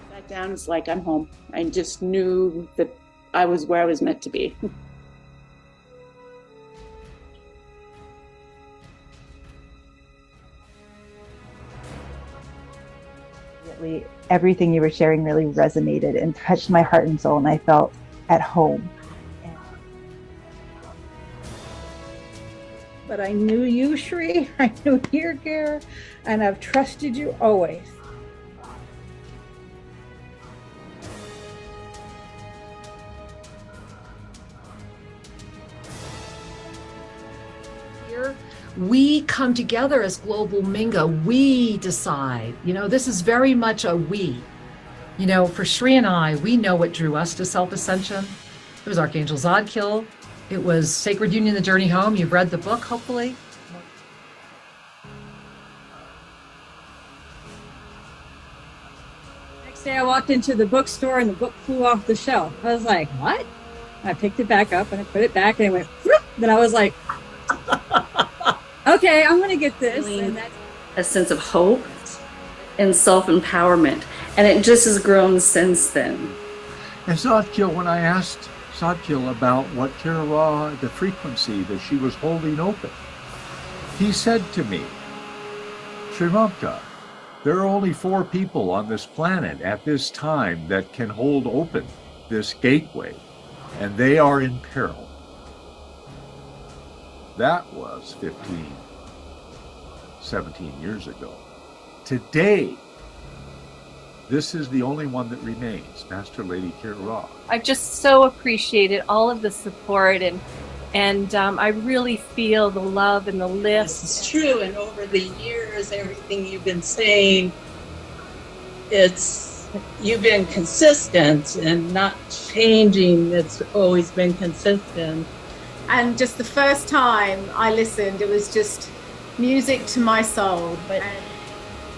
Sat down, it's like I'm home. I just knew that I was where I was meant to be. Everything you were sharing really resonated and touched my heart and soul, and I felt at home. But I knew you, Shri. I knew your care, and I've trusted you always. We come together as global Minga. We decide. This is very much a we. For Shri and I, we know what drew us to self-ascension. It was Archangel Zadkiel. It was Sacred Union, The Journey Home. You've read the book, hopefully. Next day I walked into the bookstore and the book flew off the shelf. I was like, what? I picked it back up and I put it back and it went, whoop. Then I was like, okay, I'm going to get this. And that's a sense of hope and self-empowerment. And it just has grown since then. And Zadkiel, when I asked Zadkiel about what Kira, the frequency that she was holding open, he said to me, Srimamka, there are only 4 people on this planet at this time that can hold open this gateway, and they are in peril. That was 17 years ago. Today, this is the only one that remains, Master Lady Kira. I've just so appreciated all of the support, and I really feel the love and the lift. This is true, and over the years, everything you've been saying, you've been consistent and not changing. It's always been consistent. And just the first time I listened, it was just music to my soul. But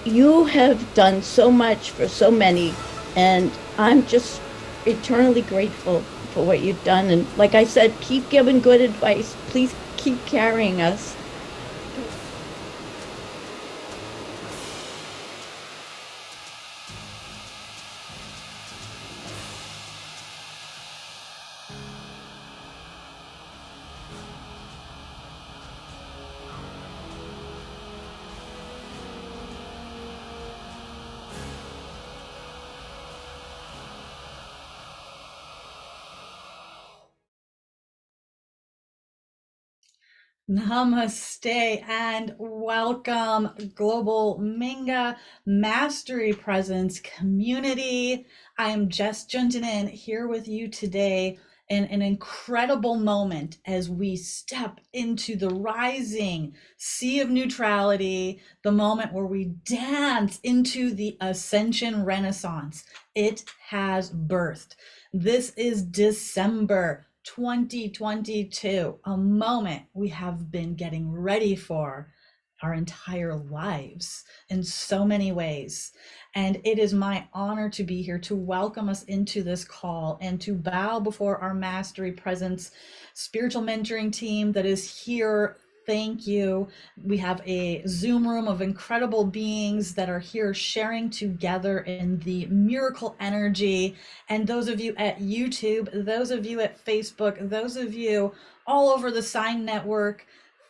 you have done so much for so many, and I'm just eternally grateful for what you've done. And like I said, keep giving good advice. Please keep carrying us. Namaste and welcome, Global Minga Mastery Presence community. I am Jess Juntanen here with you today in an incredible moment as we step into the rising sea of neutrality, the moment where we dance into the Ascension Renaissance. It has birthed. This is December 2022, a moment we have been getting ready for our entire lives in so many ways. And it is my honor to be here to welcome us into this call and to bow before our Mastery Presence spiritual mentoring team that is here. Thank you. We have a Zoom room of incredible beings that are here sharing together in the miracle energy. And those of you at YouTube, those of you at Facebook, those of you all over the Sign Network,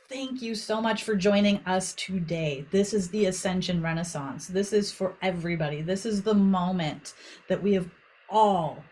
thank you so much for joining us today. This is the Ascension Renaissance. This is for everybody. This is the moment that we have all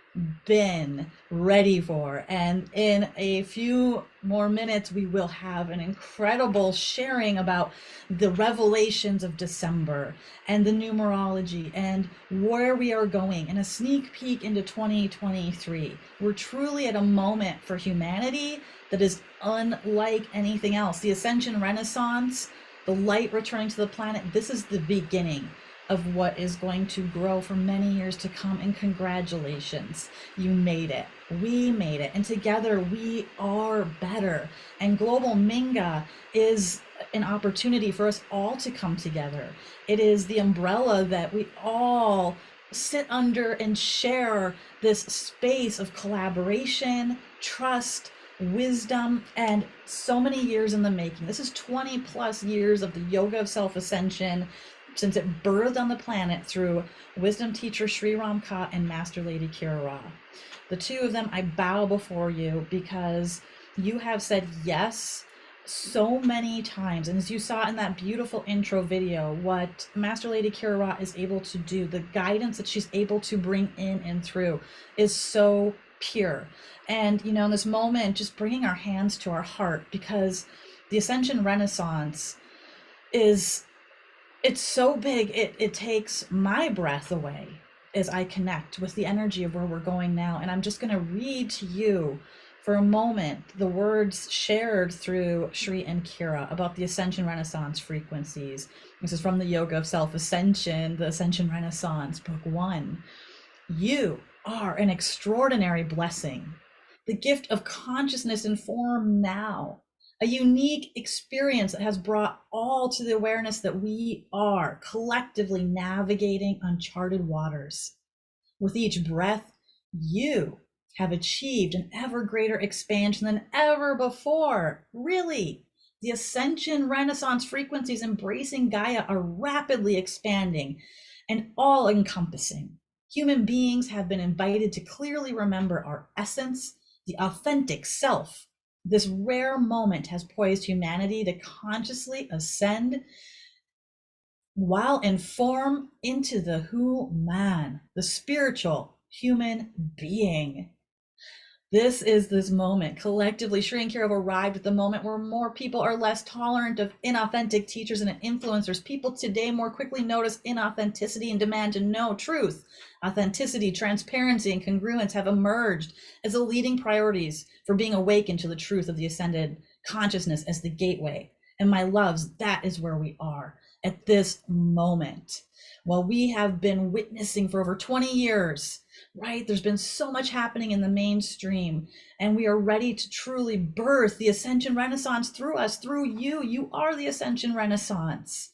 been ready for. And in a few more minutes, we will have an incredible sharing about the revelations of December and the numerology and where we are going and a sneak peek into 2023. We're truly at a moment for humanity that is unlike anything else. The Ascension Renaissance, the light returning to the planet, this is the beginning of what is going to grow for many years to come. And congratulations, you made it. We made it. And together we are better. And Global Minga is an opportunity for us all to come together. It is the umbrella that we all sit under and share this space of collaboration, trust, wisdom, and so many years in the making. This is 20 plus years of the Yoga of Self-Ascension since it birthed on the planet through wisdom teacher Sri Ramka and Master Lady Kira Ra. The two of them, I bow before you because you have said yes so many times. And as you saw in that beautiful intro video, what Master Lady Kira Ra is able to do, the guidance that she's able to bring in and through is so pure. And, you know, in this moment, just bringing our hands to our heart, because the Ascension Renaissance it's so big, it takes my breath away as I connect with the energy of where we're going now. And I'm just going to read to you for a moment the words shared through Sri and Kira about the Ascension Renaissance frequencies. This is from the Yoga of Self-Ascension, the Ascension Renaissance, Book 1. You are an extraordinary blessing, the gift of consciousness in form now, a unique experience that has brought all to the awareness that we are collectively navigating uncharted waters. With each breath, you have achieved an ever greater expansion than ever before. Really, the Ascension Renaissance frequencies embracing Gaia are rapidly expanding and all-encompassing. Human beings have been invited to clearly remember our essence, the authentic self. This rare moment has poised humanity to consciously ascend while informed into the Hu-Man, the spiritual human being. This is this moment. Collectively, Sri and Kira have arrived at the moment where more people are less tolerant of inauthentic teachers and influencers. People today more quickly notice inauthenticity and demand to know truth. Authenticity, transparency, and congruence have emerged as the leading priorities for being awakened to the truth of the ascended consciousness as the gateway. And my loves, that is where we are at this moment. While we have been witnessing for over 20 years, right? There's been so much happening in the mainstream, and we are ready to truly birth the Ascension Renaissance through us, through you. You are the Ascension Renaissance.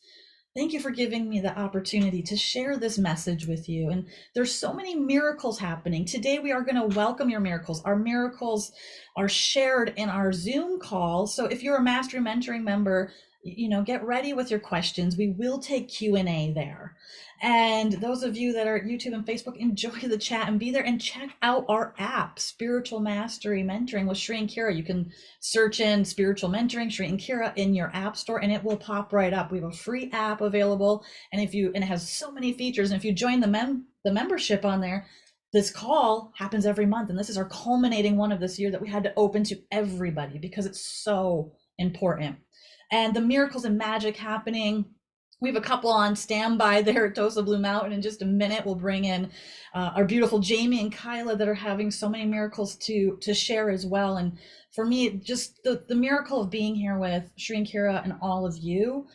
Thank you for giving me the opportunity to share this message with you. And there's so many miracles happening. Today, we are going to welcome your miracles. Our miracles are shared in our Zoom call. So if you're a Mastery Mentoring member, you know, get ready with your questions. We will take Q&A there. And those of you that are at YouTube and Facebook, enjoy the chat and be there, and check out our app, Spiritual Mastery Mentoring with Sri and Kira. You can search in Spiritual Mentoring, Sri and Kira in your app store, and it will pop right up. We have a free app available, and it has so many features. And if you join the membership on there, this call happens every month. And this is our culminating one of this year that we had to open to everybody because it's so important. And the miracles and magic happening. We have a couple on standby there at TOSA Blue Mountain. In just a minute, we'll bring in our beautiful Jamie and Kyla that are having so many miracles to share as well. And for me, just the miracle of being here with Sri and Kira and all of you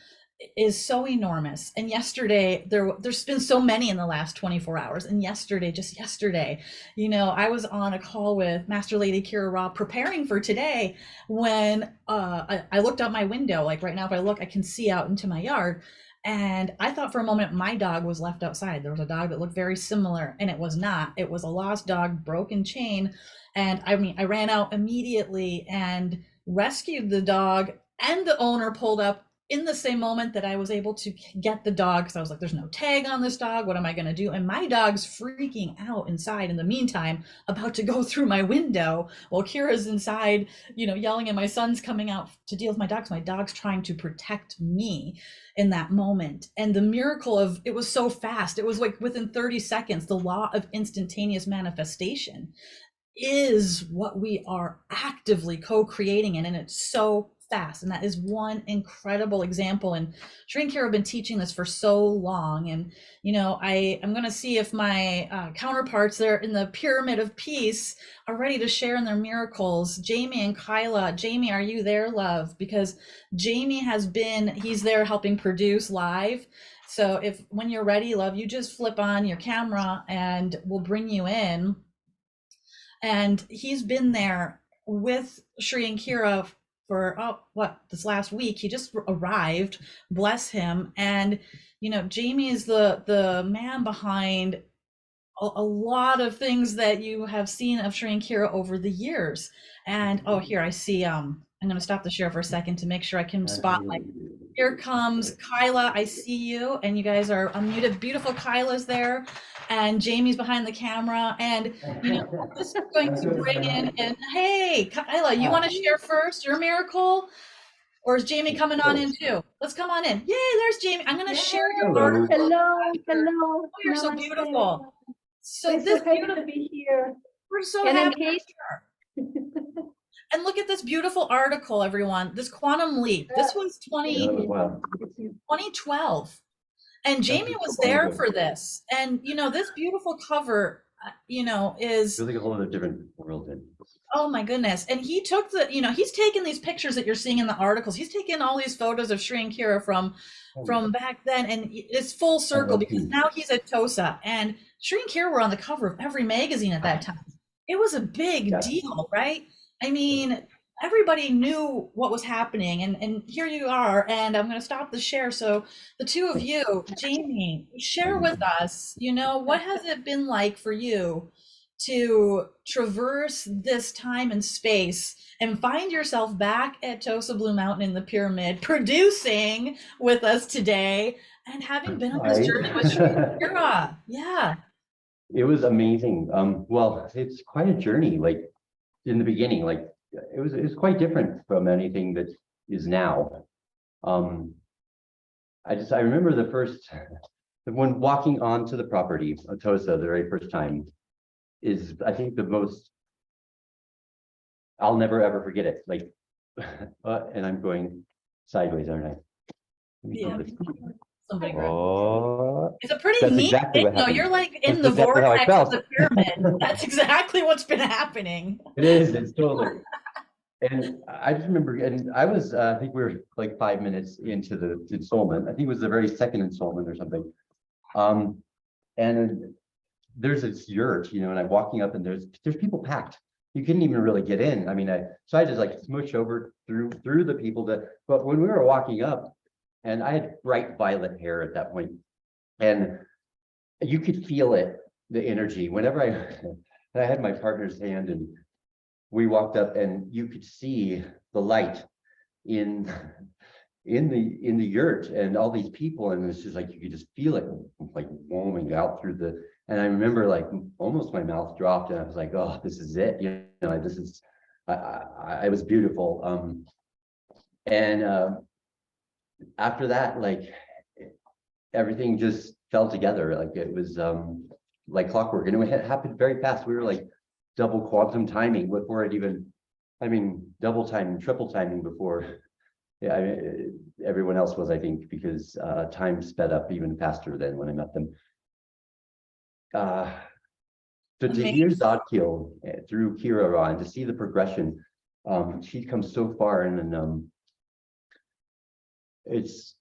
is so enormous. And yesterday, there's been so many in the last 24 hours. And just yesterday, I was on a call with Master Lady Kira Ra preparing for today when I looked out my window. Like right now, if I look, I can see out into my yard. And I thought for a moment my dog was left outside. There was a dog that looked very similar, and it was not. It was a lost dog, broken chain. And I ran out immediately and rescued the dog, and the owner pulled up in the same moment that I was able to get the dog, because I was like, there's no tag on this dog. What am I going to do? And my dog's freaking out inside in the meantime, about to go through my window while Kira's inside, yelling, and my son's coming out to deal with my dogs. My dog's trying to protect me in that moment. And the miracle of it was so fast. It was like within 30 seconds, the law of instantaneous manifestation is what we are actively co-creating in, and it's so fast. And that is one incredible example. And Sri and Kira have been teaching this for so long. And, I'm going to see if my counterparts there in the pyramid of peace are ready to share in their miracles. Jamie and Kyla. Jamie, are you there, love? Because Jamie he's there helping produce live. So when you're ready, love, you just flip on your camera and we'll bring you in. And he's been there with Sri and Kira for this last week. He just arrived, bless him. And Jamie is the man behind a lot of things that you have seen of Sri and Kira over the years. And here I see I'm going to stop the share for a second to make sure I can spotlight. Here comes Kyla. I see you, and you guys are unmuted. Beautiful Kyla's there, and Jamie's behind the camera. And I'm just going to bring in. And hey, Kyla, you want to share first your miracle, or is Jamie coming on in too? Let's come on in. Yay! There's Jamie. I'm going to share your article. Hello. Oh, you're so beautiful. So it's this so beautiful to be here. We're so happy. And look at this beautiful article, everyone. This quantum leap. This was 2012. And Jamie was there for this. And, this beautiful cover, is really a whole other different world. Oh my goodness. And he took he's taken these pictures that you're seeing in the articles. He's taken all these photos of Sri and Kira from back then. And it's full circle because now he's at TOSA. And Sri and Kira were on the cover of every magazine at that time. It was a big deal, right? I mean, everybody knew what was happening, and here you are, and I'm going to stop the share. So the two of you, Jamie, share with us, what has it been like for you to traverse this time and space and find yourself back at TOSA Blue Mountain in the pyramid, producing with us today, and having been on this journey with Kira. Yeah. It was amazing. Well, it's quite a journey. Like in the beginning, like it was quite different from anything that is now. I remember when walking onto the property of TOSA the very first time is, I think, the most, I'll never ever forget it. Like, and I'm going sideways, aren't I? Yeah. Oh, it's a pretty neat exactly thing, though. You're like in the vortex of the pyramid. That's exactly what's been happening. It is. It's totally. And I just remember, and I was, I think we were like 5 minutes into the installment. I think it was the very second installment or something. And there's this yurt, and I'm walking up, and there's people packed. You couldn't even really get in. I mean, so I just like smush over through the people but when we were walking up, and I had bright violet hair at that point, and you could feel it, the energy. Whenever I had my partner's hand, and we walked up, and you could see the light in the yurt, and all these people, and it's just like you could just feel it like warming out through the. And I remember like almost my mouth dropped, and I was like, "Oh, this is it!" This is. It was beautiful. After that, like everything just fell together. Like it was like clockwork, and it happened very fast. We were like double quantum timing before it even, double timing, triple timing before yeah, everyone else was, I think, because time sped up even faster than when I met them. So to hear Zadkiel through Kira Ra and to see the progression, she comes so far, and then it's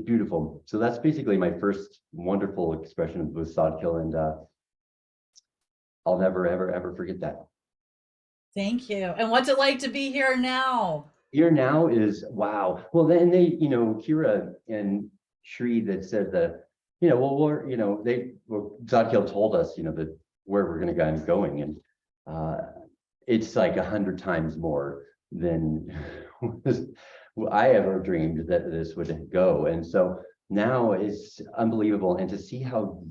beautiful. So that's basically my first wonderful expression with Zadkiel, and I'll never ever forget that. Thank you. And what's it like to be here now? Here now is wow. Well, then they, Kira and Shri that said that, well, Zadkiel told us, that where we're going to be going, and it's like 100 times more than I ever dreamed that this would go. And so now it's unbelievable, and to see how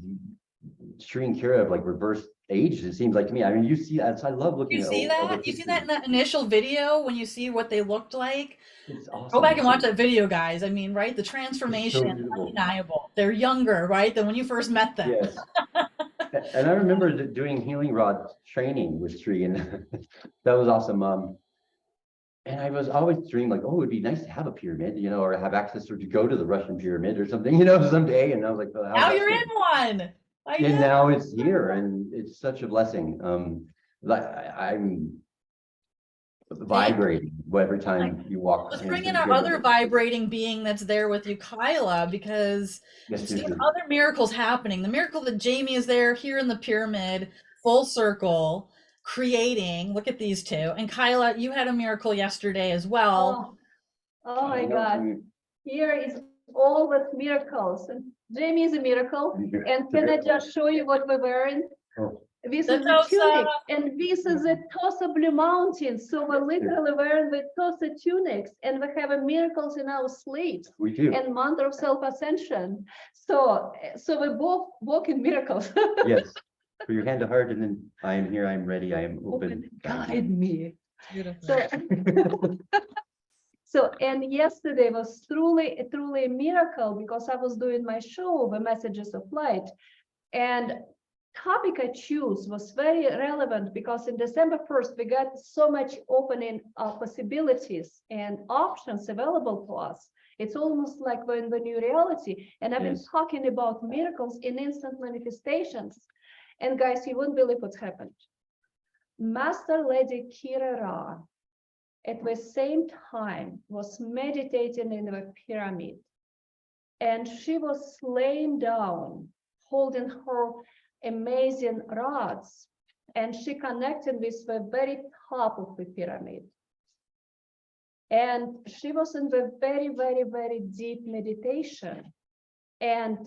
Shri and Kira have like reversed age, it seems like to me. I mean, you see, I love looking You at see that? You see that in that initial video when you see what they looked like? It's awesome. Go back and watch that video, guys. I mean, right? The transformation is undeniable. They're younger, right, than when you first met them. Yes. And I remember doing healing rod training with Shri, and that was awesome. And I was always dreaming like, oh, it'd be nice to have a pyramid, or have access to go to the Russian pyramid or something, someday. And I was like, well, now you're in one. And now it's here, and it's such a blessing. I'm vibrating every time you walk. Let's bring in our other vibrating being that's there with you, Kyla, because you've seen other miracles happening. The miracle that Jamie is there here in the pyramid, full circle, creating. Look at these two. And Kyla, you had a miracle yesterday as well. Oh my God. Here is all with miracles. And Jamie is a miracle. And can I just show you what we're wearing? This is the tunic, and this is the TOSA Blue Mountains. So we're literally wearing the TOSA tunics, and we have miracles in our sleeves. We do. And mantra of self-ascension. So we both walk in miracles. Yes. Put your hand to heart, and then I am here. I am ready. I am open. Guide me. Beautiful. So, and yesterday was truly a miracle, because I was doing my show, The Messages of Light, and topic I choose was very relevant, because in December 1st, we got so much opening possibilities and options available to us. It's almost like we're in the new reality. And I've been talking about miracles in instant manifestations. And guys, you wouldn't believe what's happened. Master Lady Kira Ra, at the same time, was meditating in the pyramid. And she was laying down, holding her amazing rods, and she connected with the very top of the pyramid. And she was in the very, very, very deep meditation. And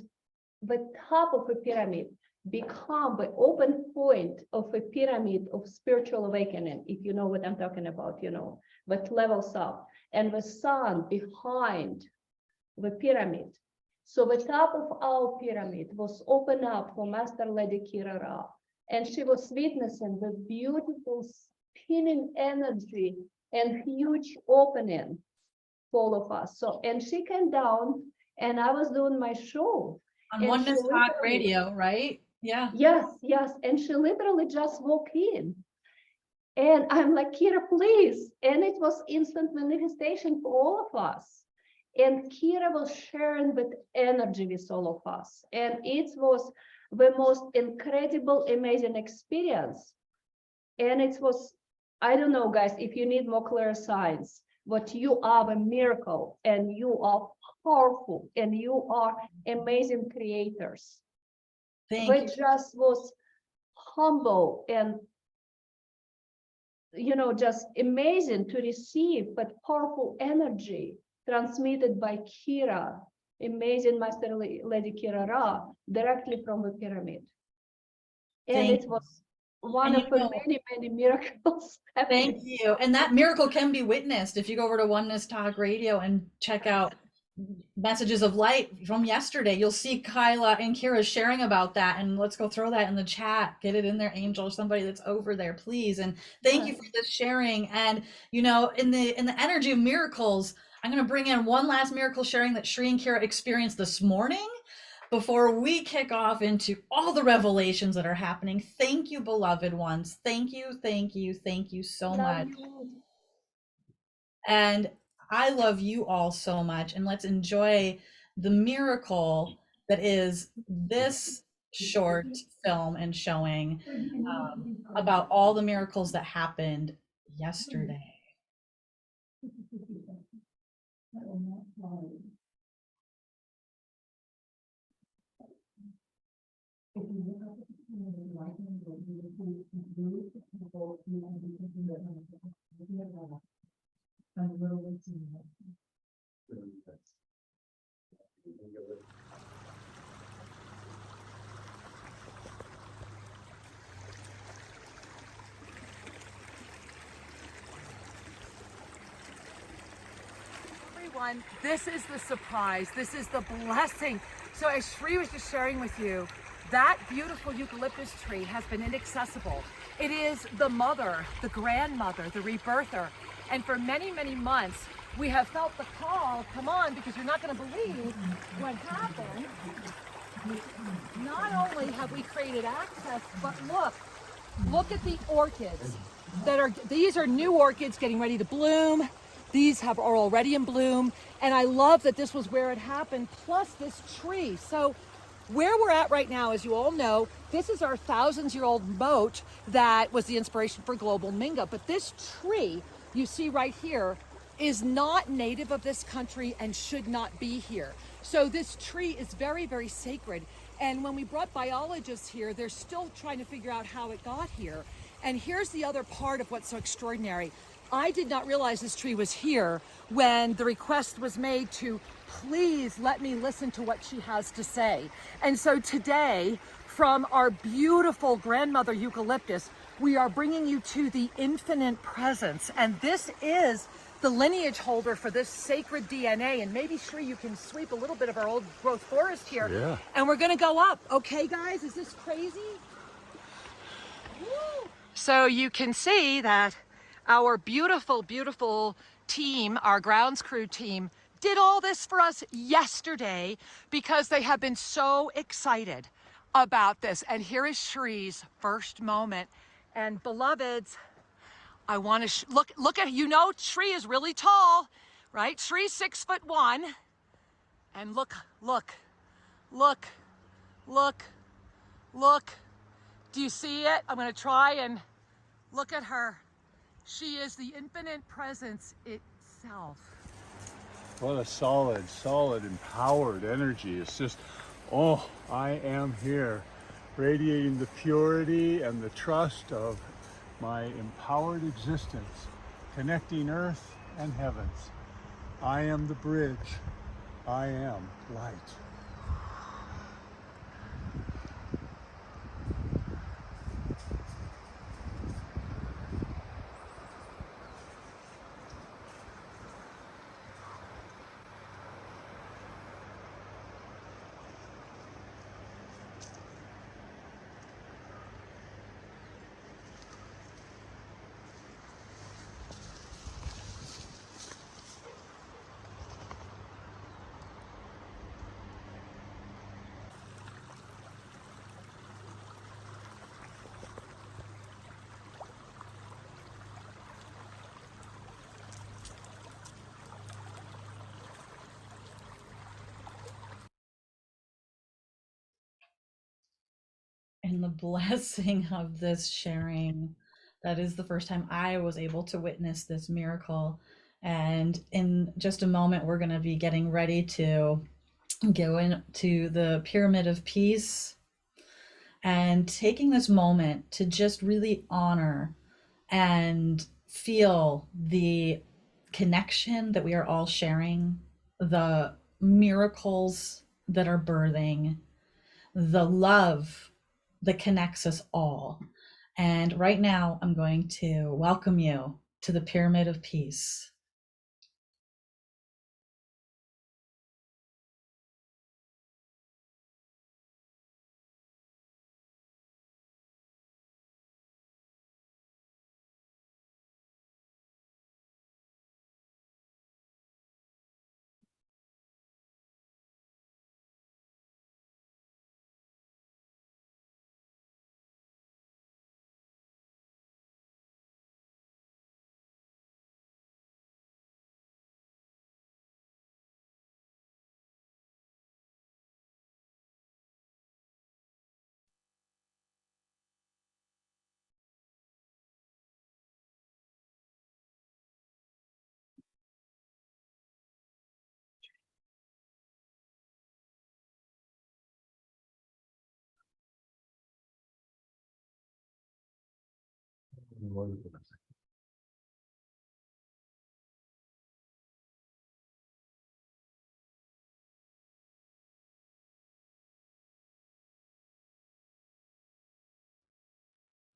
the top of the pyramid become the open point of a pyramid of spiritual awakening, if you know what I'm talking about, that levels up. And the sun behind the pyramid. So the top of our pyramid was opened up for Master Lady Kira Ra, and she was witnessing the beautiful spinning energy and huge opening for all of us. So, and she came down, and I was doing my show. On Oneness Talk Radio, right? Yeah. Yes. And she literally just walked in. And I'm like, Kira, please. And it was instant manifestation for all of us. And Kira was sharing with energy with all of us. And it was the most incredible, amazing experience. And it was, I don't know, guys, if you need more clear signs, but you are a miracle, and you are powerful, and you are amazing creators. Thank you. Just was humble and, just amazing to receive that powerful energy transmitted by Kira, amazing Master Lady Kira Ra, directly from the pyramid. And it was one of the many, many miracles happening. Thank you. And that miracle can be witnessed if you go over to Oneness Talk Radio and check out Messages of Light from yesterday. You'll see Kyla and Kira sharing about that, and let's go throw that in the chat. Get it in there, Angel, somebody that's over there, please. And thank you for this sharing. And in the energy of miracles, I'm going to bring in one last miracle sharing that Shri and Kira experienced this morning before we kick off into all the revelations that are happening. Thank you, beloved ones. Thank you so much. And I love you all so much, and let's enjoy the miracle that is this short film and showing about all the miracles that happened yesterday. Everyone, this is the surprise. This is the blessing. So as Shri was just sharing with you, that beautiful eucalyptus tree has been inaccessible. It is the mother, the grandmother, the rebirther. And for many, many months, we have felt the call, come on, because you're not going to believe what happened. Not only have we created access, but look at the orchids these are new orchids getting ready to bloom. These are already in bloom. And I love that this was where it happened, plus this tree. So where we're at right now, as you all know, this is our thousands-year-old moat that was the inspiration for Global Minga. But this tree you see right here is not native of this country and should not be here. So this tree is very, very sacred. And when we brought biologists here, they're still trying to figure out how it got here. And here's the other part of what's so extraordinary. I did not realize this tree was here when the request was made to please let me listen to what she has to say. And so today, from our beautiful grandmother eucalyptus, we are bringing you to the infinite presence. And this is the lineage holder for this sacred DNA. And maybe, Shri, you can sweep a little bit of our old growth forest here. Yeah. And we're going to go up. Okay, guys, is this crazy? Woo! So you can see that our beautiful, beautiful team, our grounds crew team, did all this for us yesterday because they have been so excited about this. And here is Shri's first moment. And beloveds, I want to look at, you know, Shri is really tall, right? Shri's 6'1". And look. Do you see it? I'm going to try and look at her. She is the infinite presence itself. What a solid, empowered energy. It's just, oh, I am here, radiating the purity and the trust of my empowered existence, connecting earth and heavens. I am the bridge. I am light. And the blessing of this sharing, that is the first time I was able to witness this miracle. And in just a moment, we're going to be getting ready to go into the Pyramid of Peace and taking this moment to just really honor and feel the connection that we are all sharing, the miracles that are birthing, the love that connects us all. And right now, I'm going to welcome you to the Pyramid of Peace.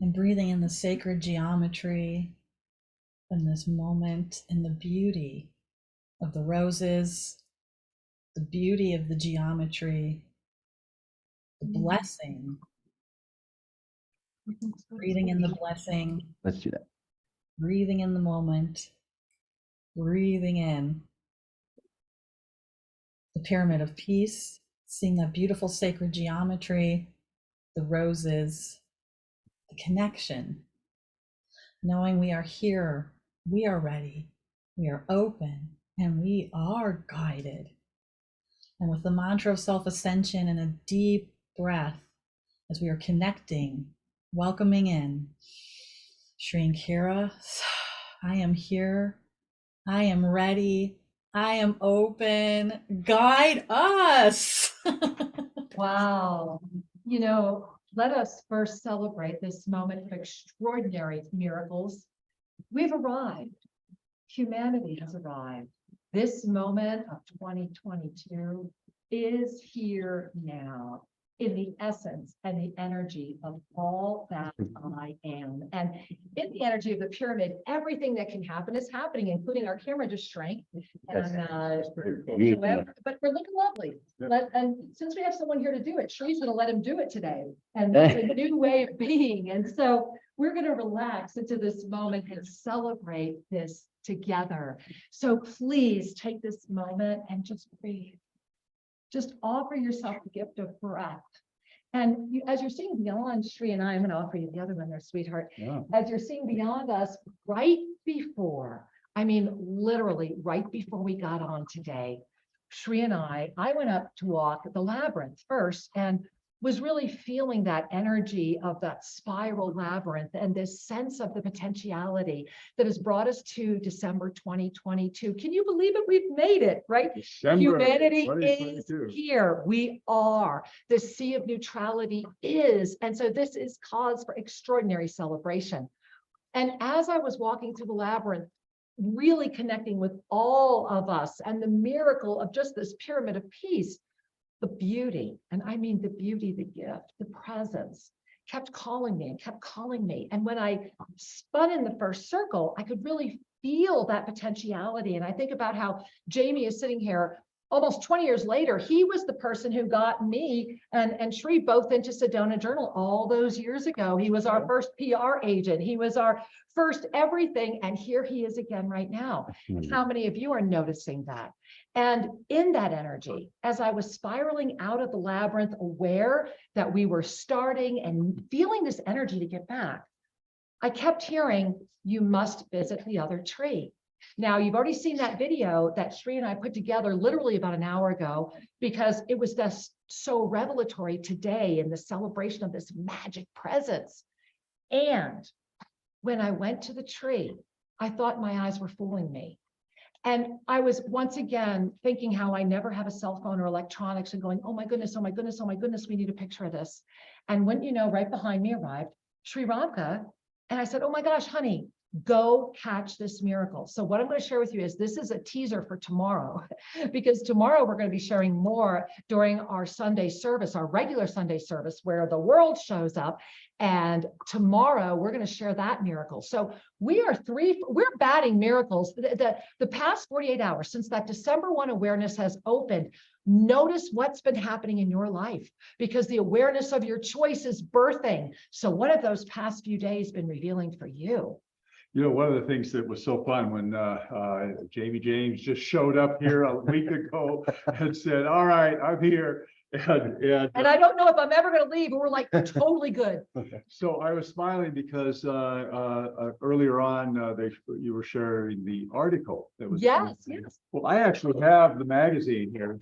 And breathing in the sacred geometry in this moment, in the beauty of the roses, the beauty of the geometry, the blessing. Breathing in the blessing. Let's do that. Breathing in the moment. Breathing in the pyramid of peace, seeing that beautiful sacred geometry, the roses, the connection, knowing we are here, we are ready, we are open, and we are guided. And with the mantra of self-ascension and a deep breath, as we are connecting, welcoming in, Shri and Kira, I am here, I am ready, I am open, guide us. Wow. You know, let us first celebrate this moment of extraordinary miracles. We've arrived. Humanity has arrived. This moment of 2022 is here now in the essence and the energy of all that I am. And in the energy of the pyramid, everything that can happen is happening, including our camera just shrank. And, but we're looking lovely. And since we have someone here to do it, Shri's going to let him do it today. And it's a new way of being. And so we're going to relax into this moment and celebrate this together. So please take this moment and just breathe. Just offer yourself the gift of breath. And you, as you're seeing beyond Shri and I, I'm going to offer you the other one there, sweetheart. Yeah. As you're seeing beyond us, right before, I mean, literally right before we got on today, Shri and I went up to walk the labyrinth first and was really feeling that energy of that spiral labyrinth and this sense of the potentiality that has brought us to December 2022. Can you believe it? We've made it, right? Humanity is here. We are. The sea of neutrality is. And so this is cause for extraordinary celebration. And as I was walking through the labyrinth, really connecting with all of us and the miracle of just this pyramid of peace, the beauty, and I mean the beauty, the gift, the presence, kept calling me and kept calling me. And when I spun in the first circle, I could really feel that potentiality. And I think about how Jamie is sitting here almost 20 years later. He was the person who got me and Shri both into Sedona Journal all those years ago. He was our first PR agent. He was our first everything. And here he is again right now. How many of you are noticing that? And in that energy, as I was spiraling out of the labyrinth, aware that we were starting and feeling this energy to get back, I kept hearing, you must visit the other tree. Now, you've already seen that video that Shri and I put together literally about an hour ago, because it was just so revelatory today in the celebration of this magic presence. And when I went to the tree, I thought my eyes were fooling me. And I was once again thinking how I never have a cell phone or electronics and going, oh my goodness, oh my goodness, oh my goodness, we need a picture of this. And when you know, right behind me arrived Shri Radha. And I said, oh my gosh, honey, go catch this miracle. So what I'm going to share with you is this is a teaser for tomorrow, because tomorrow we're going to be sharing more during our Sunday service, our regular Sunday service, where the world shows up. And tomorrow we're going to share that miracle. So we're batting miracles. The past 48 hours since that December 1 awareness has opened, notice what's been happening in your life, because the awareness of your choice is birthing. So what have those past few days been revealing for you? You know, one of the things that was so fun when Jamie James just showed up here a week ago and said, all right, I'm here. And I don't know if I'm ever going to leave, but we're like totally good. So I was smiling because earlier on, you were sharing the article that was. Yes. Well, I actually have the magazine here.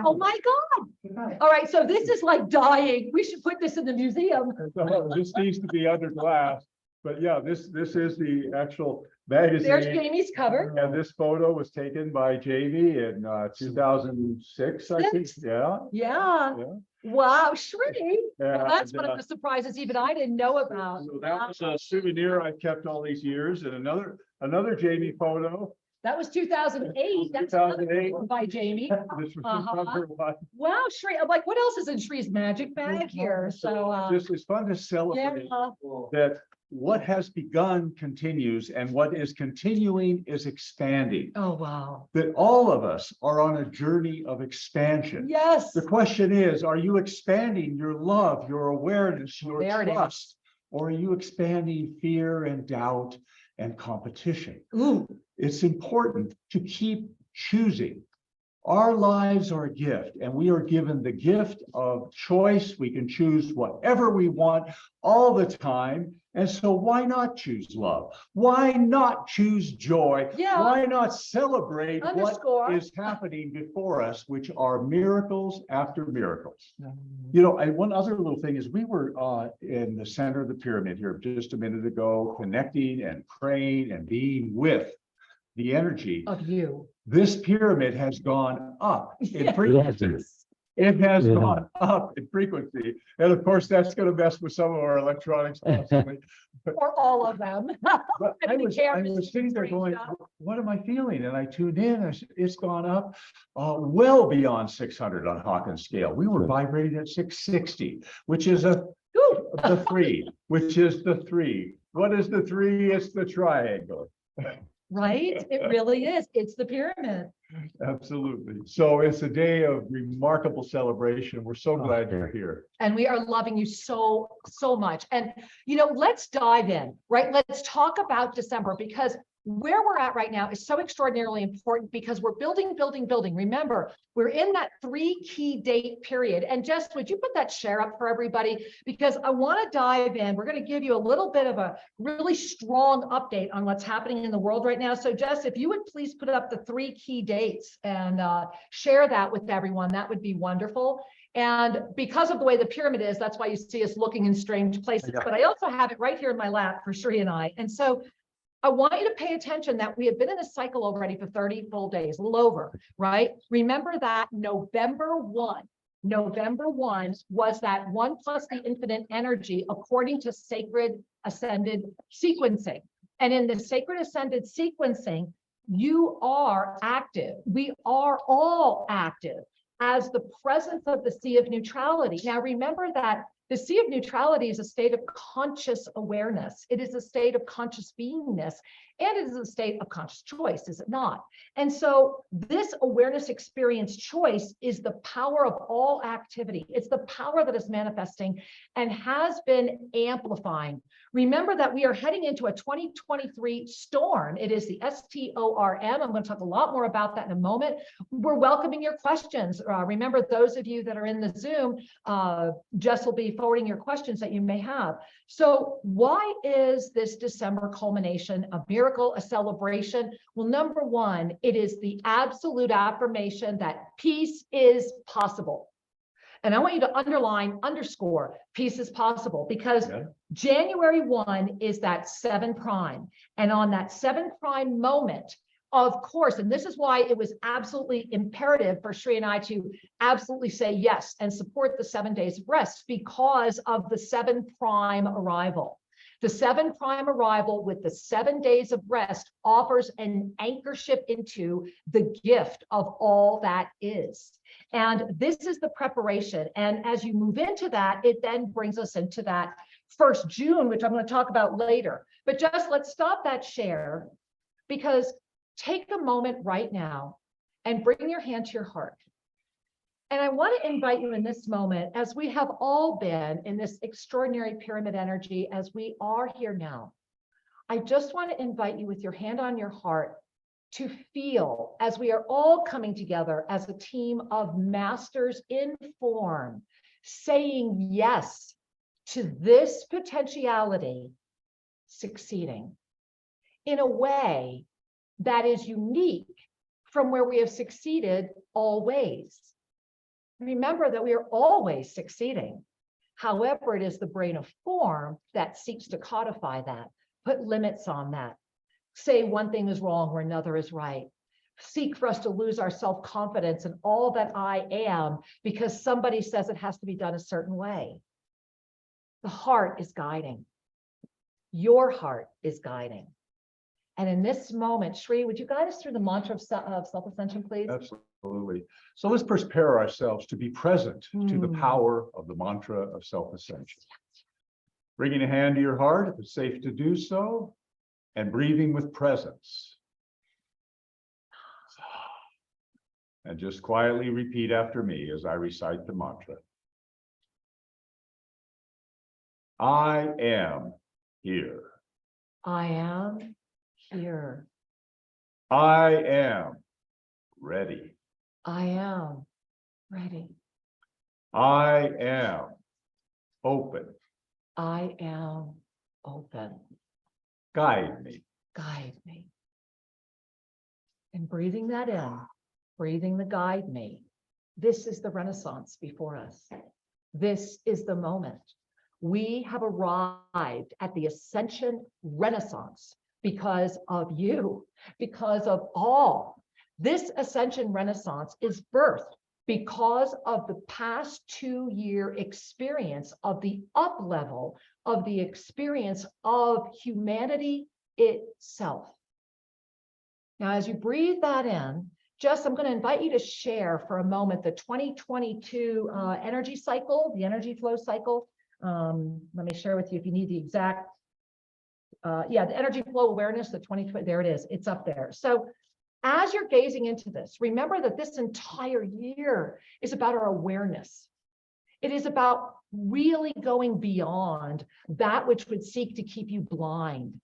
Oh my God. All right. So this is like dying. We should put this in the museum. This needs to be under glass. But yeah, this is the actual magazine. There's Jamie's cover. And this photo was taken by Jamie in 2006, I think. Yeah. Yeah. Yeah. Wow, Shri. Yeah, Well, that's and, one of the surprises even I didn't know about. So that was a souvenir I kept all these years, and another Jamie photo. That was 2008. That's another 2008. one by Jamie. This was Uh-huh. number one. Wow, Shri. I'm like, what else is in Shri's magic bag here? So, This is fun to celebrate yeah. that what has begun continues, and what is continuing is expanding. Oh, wow. That all of us are on a journey of expansion. Yes. The question is, are you expanding your love, your awareness, your There it is. trust, or are you expanding fear and doubt and competition? Ooh. It's important to keep choosing. Our lives are a gift, and we are given the gift of choice. We can choose whatever we want all the time. And so why not choose love? Why not choose joy? Yeah. Why not celebrate Underscore. what is happening before us, which are miracles after miracles? You know, and one other little thing is we were in the center of the pyramid here just a minute ago, connecting and praying and being with the energy Of you. This pyramid has gone up in Yes. frequency. It has gone up in frequency. And of course, that's going to mess with some of our electronics possibly. Or all of them. But I mean, the was cameras sitting there screen going, stuff. what am I feeling? And I tuned in, and it's gone up well beyond 600 on Hawkins scale. We were vibrating at 660, which is the 3, which is the 3. What is the 3? It's the triangle. Right? It really is. It's the pyramid. Absolutely. So it's a day of remarkable celebration. We're so glad you're here. And we are loving you so, so much. And, you know, let's dive in, right? Let's talk about December, because where we're at right now is so extraordinarily important, because we're building. Remember, we're in that 3 key date period. And Jess, would you put that share up for everybody? Because I want to dive in. We're going to give you a little bit of a really strong update on what's happening in the world right now. So Jess, if you would please put up the 3 key dates and share that with everyone, that would be wonderful. And because of the way the pyramid is, that's why you see us looking in strange places. But I also have it right here in my lap for Shri and I. And so I want you to pay attention that we have been in a cycle already for 30 full days, a little over, right? Remember that November 1 was that 1 plus the infinite energy according to sacred ascended sequencing. And in the sacred ascended sequencing, you are active. We are all active as the presence of the sea of neutrality. Now, remember that the sea of neutrality is a state of conscious awareness. It is a state of conscious beingness, and it is a state of conscious choice, is it not? And so this awareness experience choice is the power of all activity. It's the power that is manifesting and has been amplifying. Remember that we are heading into a 2023 storm. It is the STORM. I'm going to talk a lot more about that in a moment. We're welcoming your questions. Remember, those of you that are in the Zoom, Jess will be forwarding your questions that you may have. So why is this December culmination a miracle, a celebration? Well, number one, it is the absolute affirmation that peace is possible. And I want you to underline, underscore, peace is possible, because January 1 is that 7 prime. And on that 7 prime moment, of course, and this is why it was absolutely imperative for Shri and I to absolutely say yes and support the 7 days of rest, because of the 7 prime arrival. The 7 prime arrival with the 7 days of rest offers an anchorship into the gift of all that is. And this is the preparation. And as you move into that, it then brings us into that 1st June, which I'm going to talk about later. But just let's stop that share, because take a moment right now and bring your hand to your heart. And I want to invite you in this moment, as we have all been in this extraordinary pyramid energy, as we are here now, I just want to invite you with your hand on your heart to feel, as we are all coming together as a team of masters in form, saying yes to this potentiality succeeding in a way that is unique from where we have succeeded always. Remember that we are always succeeding. However, it is the brain of form that seeks to codify that, put limits on that, say one thing is wrong or another is right, seek for us to lose our self-confidence in all that I am because somebody says it has to be done a certain way. The heart is guiding. Your heart is guiding. And in this moment, Shri, would you guide us through the mantra of self-ascension, please? Absolutely. So let's prepare ourselves to be present to the power of the mantra of self-ascension. Bringing a hand to your heart, if it's safe to do so, and breathing with presence. And just quietly repeat after me as I recite the mantra. I am here. I am here. I am ready. I am ready. I am open. I am open. Guide me. Guide me. And breathing that in, breathing the guide me. This is the Renaissance before us. This is the moment. We have arrived at the Ascension Renaissance because of you, because of all. This Ascension Renaissance is birthed because of the past 2-year experience of the up level of the experience of humanity itself. Now, as you breathe that in, I'm going to invite you to share for a moment the 2022 energy cycle, the energy flow cycle. Let me share with you if you need the exact, the energy flow awareness, the 2020, there it is, it's up there. So as you're gazing into this, remember that this entire year is about our awareness. It is about really going beyond that which would seek to keep you blind.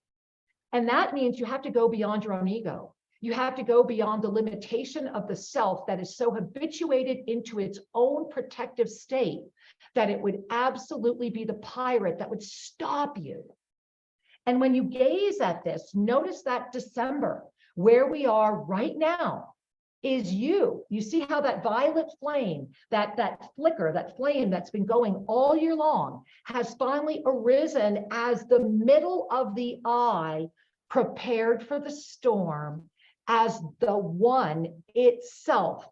And that means you have to go beyond your own ego. You have to go beyond the limitation of the self that is so habituated into its own protective state that it would absolutely be the pirate that would stop you. And when you gaze at this, notice that December, where we are right now, is you. You see how that violet flame, that flicker, that flame that's been going all year long, has finally arisen as the middle of the eye, prepared for the storm, as the one itself,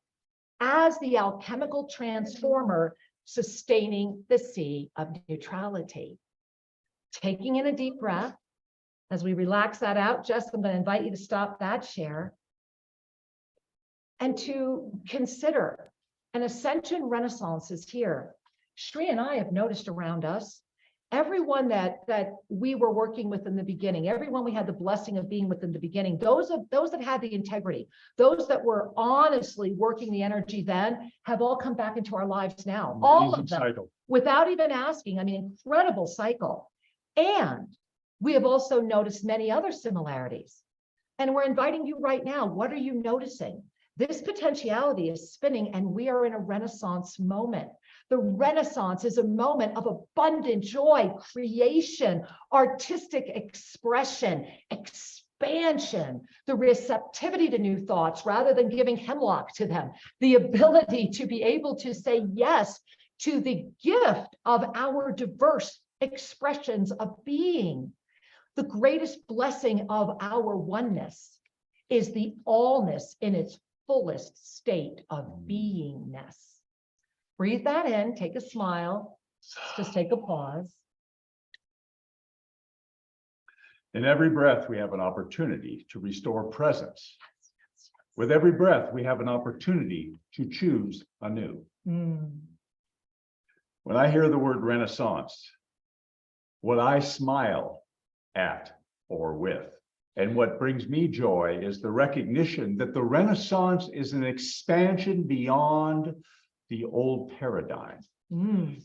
as the alchemical transformer sustaining the sea of neutrality. Taking in a deep breath, as we relax that out, Jess, I'm going to invite you to stop that share and to consider an Ascension Renaissance is here. Shri and I have noticed around us, everyone that we were working with in the beginning, everyone we had the blessing of being with in the beginning, those that had the integrity, those that were honestly working the energy then, have all come back into our lives now. All of them, cycle. Without even asking. I mean, incredible cycle. And we have also noticed many other similarities. And we're inviting you right now. What are you noticing? This potentiality is spinning, and we are in a Renaissance moment. The Renaissance is a moment of abundant joy, creation, artistic expression, expansion, the receptivity to new thoughts rather than giving hemlock to them, the ability to be able to say yes to the gift of our diverse expressions of being. The greatest blessing of our oneness is the allness in its fullest state of beingness. Breathe that in, take a smile, just take a pause. In every breath, we have an opportunity to restore presence. With every breath, we have an opportunity to choose anew. When I hear the word Renaissance, what I smile at or with, and what brings me joy, is the recognition that the Renaissance is an expansion beyond the old paradigm.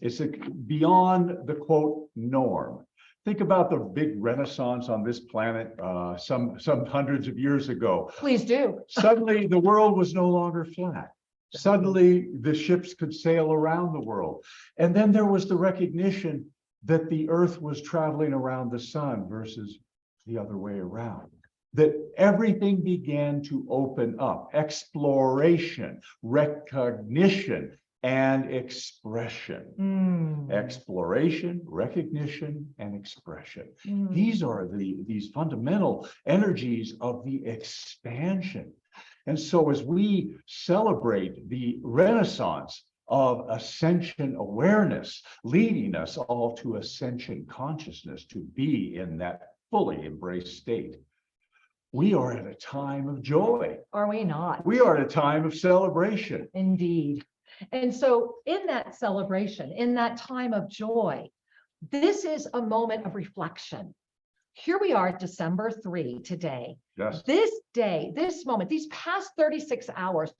It's beyond the quote norm. Think about the big Renaissance on this planet some hundreds of years ago. Please do. Suddenly the world was no longer flat. Suddenly the ships could sail around the world. And then there was the recognition that the earth was traveling around the sun versus the other way around. That everything began to open up. Exploration, recognition, and expression. Exploration, recognition, and expression. These are these fundamental energies of the expansion. And so as we celebrate the renaissance of ascension awareness, leading us all to ascension consciousness, to be in that fully embraced state, we are at a time of joy. Are we not? We are at a time of celebration. Indeed. And so in that celebration, in that time of joy, this is a moment of reflection. Here we are, December 3 today. Yes. This day, this moment, these past 36 hours,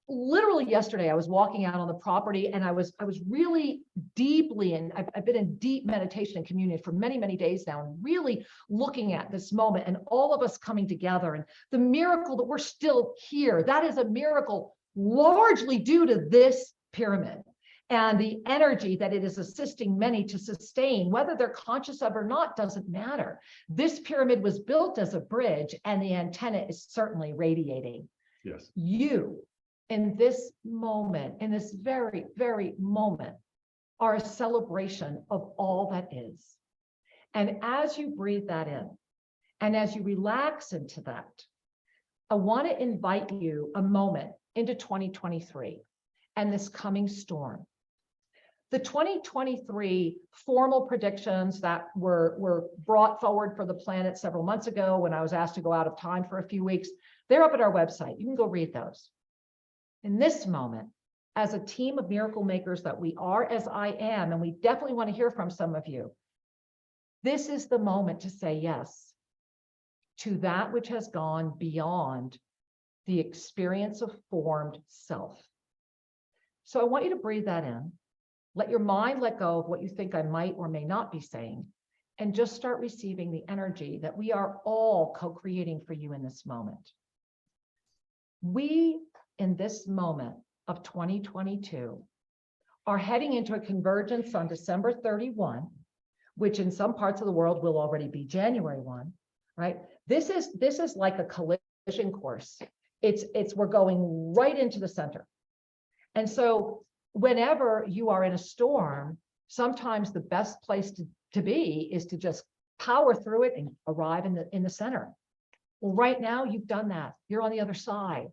literally yesterday, I was walking out on the property and I was really deeply in, I've been in deep meditation and communion for many, many days now, and really looking at this moment and all of us coming together and the miracle that we're still here. That is a miracle largely due to this pyramid and the energy that it is assisting many to sustain, whether they're conscious of or not, doesn't matter. This pyramid was built as a bridge and the antenna is certainly radiating. Yes. You, in this moment, in this very, very moment, are a celebration of all that is. And as you breathe that in, and as you relax into that, I want to invite you a moment into 2023 and this coming storm. The 2023 formal predictions that were brought forward for the planet several months ago when I was asked to go out of time for a few weeks, they're up at our website. You can go read those. In this moment, as a team of miracle makers that we are, as I am, and we definitely want to hear from some of you, this is the moment to say yes to that which has gone beyond the experience of formed self. So I want you to breathe that in. Let your mind let go of what you think I might or may not be saying, and just start receiving the energy that we are all co-creating for you in this moment. We, in this moment of 2022, are heading into a convergence on December 31, which in some parts of the world will already be January 1, right? This is like a collision course. We're going right into the center. And so whenever you are in a storm, sometimes the best place to be is to just power through it and arrive in the center. Well, right now you've done that. You're on the other side.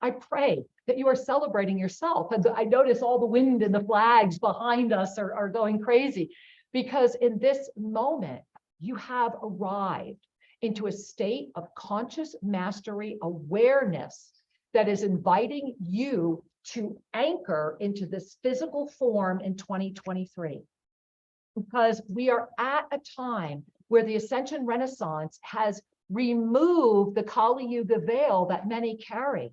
I pray that you are celebrating yourself. And I notice all the wind and the flags behind us are going crazy, because in this moment, you have arrived into a state of conscious mastery awareness that is inviting you to anchor into this physical form in 2023. Because we are at a time where the Ascension Renaissance has removed the Kali Yuga veil that many carry,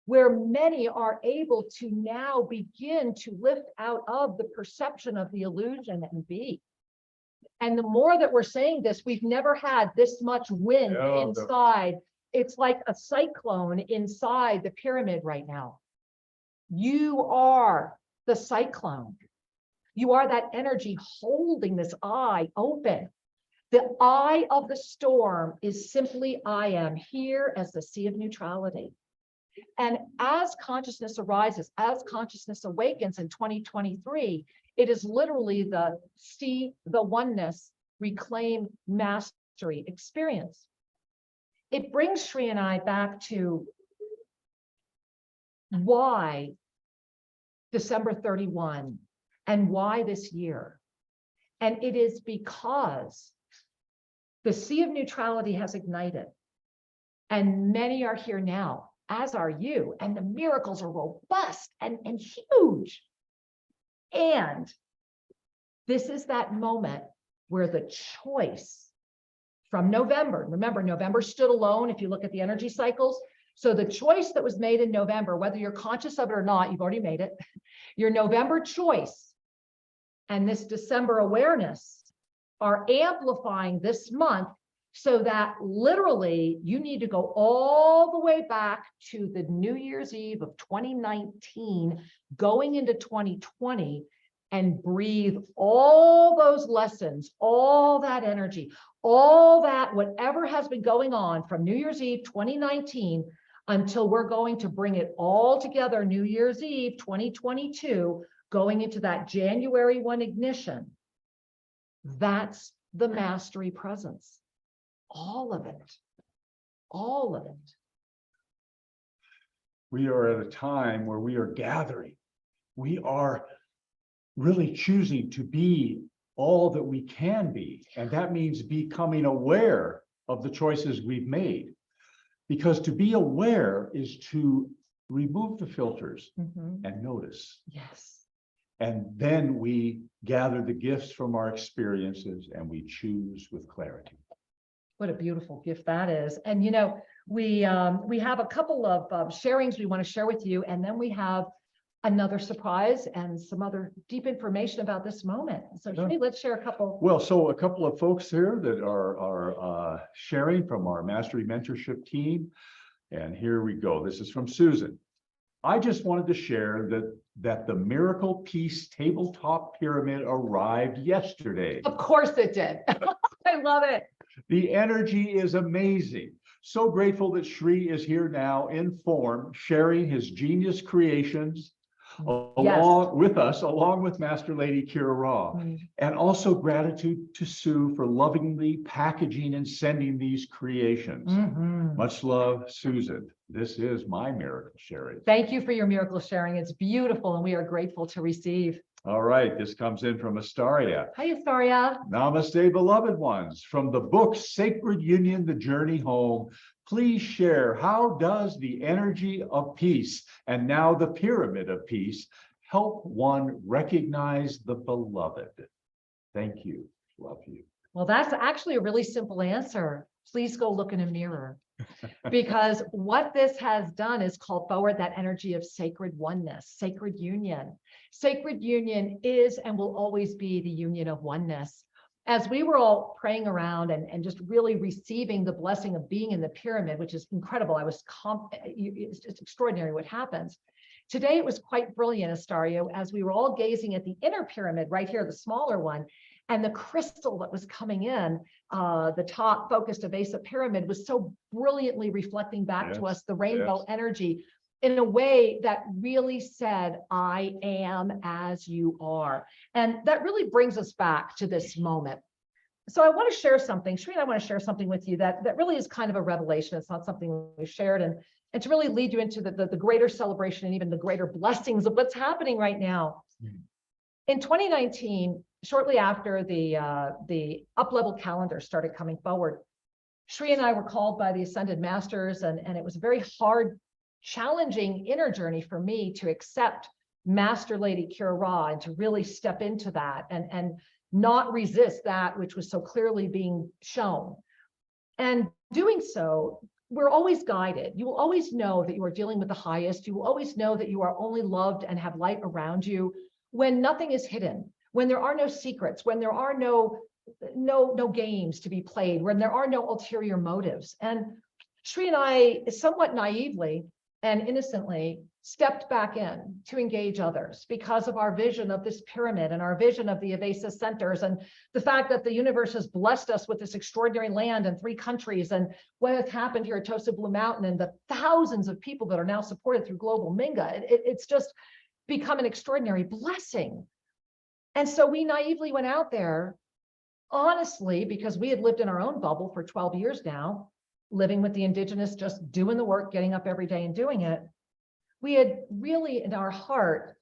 where many are able to now begin to lift out of the perception of the illusion and be. And the more that we're saying this, we've never had this much wind inside. It's like a cyclone inside the pyramid right now. You are the cyclone. You are that energy holding this eye open. The eye of the storm is simply I am here as the sea of neutrality. And as consciousness arises, as consciousness awakens in 2023, it is literally the see the oneness, reclaim mastery experience. It brings Shri and I back to why December 31 and why this year. And it is because the sea of neutrality has ignited and many are here now, as are you, and the miracles are robust and huge. And this is that moment where the choice from November, remember, November stood alone if you look at the energy cycles. So the choice that was made in November, whether you're conscious of it or not, you've already made it. Your November choice and this December awareness are amplifying this month, so that literally you need to go all the way back to the New Year's Eve of 2019, going into 2020, and breathe all those lessons, all that energy, all that, whatever has been going on from New Year's Eve 2019 until we're going to bring it all together New Year's Eve 2022 going into that January 1 ignition, that's the mastery presence. All of it. All of it. We are at a time where we are gathering. We are really choosing to be all that we can be. And that means becoming aware of the choices we've made. Because to be aware is to remove the filters and notice. Yes. And then we gather the gifts from our experiences and we choose with clarity. What a beautiful gift that is. And, you know, we have a couple of sharings we want to share with you. And then we have another surprise and some other deep information about this moment. So Shri, let's share a couple. Well, so a couple of folks here that are sharing from our Mastery Mentorship team. And here we go. This is from Susan. I just wanted to share that the Miracle Peace Tabletop Pyramid arrived yesterday. Of course it did. I love it. The energy is amazing. So grateful that Shri is here now in form, sharing his genius creations along with us, along with Master Lady Kira Ra. And also gratitude to Sue for lovingly packaging and sending these creations. Much love, Susan. This is my miracle sharing. Thank you for your miracle sharing. It's beautiful and we are grateful to receive. All right, this comes in from Astaria. Hi, Astaria. Namaste, beloved ones. From the book Sacred Union, The Journey Home, please share, how does the energy of peace and now the pyramid of peace help one recognize the beloved? Thank you. Love you. Well, that's actually a really simple answer. Please go look in a mirror. Because what this has done is called forward that energy of sacred oneness, sacred union. Sacred union is and will always be the union of oneness. As we were all praying around and just really receiving the blessing of being in the pyramid, which is incredible. It's just extraordinary what happens. Today, it was quite brilliant, Astario, as we were all gazing at the inner pyramid right here, the smaller one, and the crystal that was coming in, the top focused evasive pyramid was so brilliantly reflecting back to us the rainbow energy in a way that really said, I am as you are. And that really brings us back to this moment. So I want to share something, Shri, and I want to share something with you that really is kind of a revelation. It's not something we've shared, and to really lead you into the greater celebration and even the greater blessings of what's happening right now. In 2019, shortly after the up-level calendar started coming forward, Shri and I were called by the Ascended Masters, and it was a very hard, challenging inner journey for me to accept Master Lady Kira Ra and to really step into that and not resist that which was so clearly being shown. And doing so, we're always guided. You will always know that you are dealing with the highest. You will always know that you are only loved and have light around you when nothing is hidden, when there are no secrets, when there are no games to be played, when there are no ulterior motives. And Shri and I, somewhat naively and innocently, stepped back in to engage others because of our vision of this pyramid and our vision of the evasive centers and the fact that the universe has blessed us with this extraordinary land in 3 countries and what has happened here at TOSA Blue Mountain and the thousands of people that are now supported through Global Minga. It's just become an extraordinary blessing. And so we naively went out there, honestly, because we had lived in our own bubble for 12 years now, living with the indigenous, just doing the work, getting up every day and doing it. We had really in our heart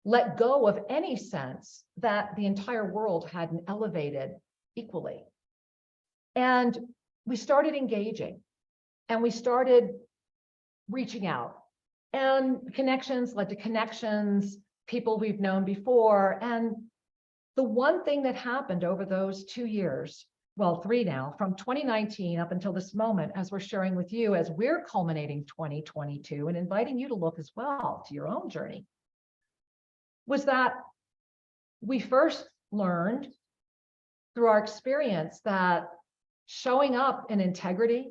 let go of any sense that the entire world hadn't elevated equally. And we started engaging and we started reaching out, and connections led to connections, people we've known before. And the one thing that happened over those 2 years, well, 3 now, from 2019 up until this moment, as we're sharing with you, as we're culminating 2022 and inviting you to look as well to your own journey, was that we first learned through our experience that showing up in integrity,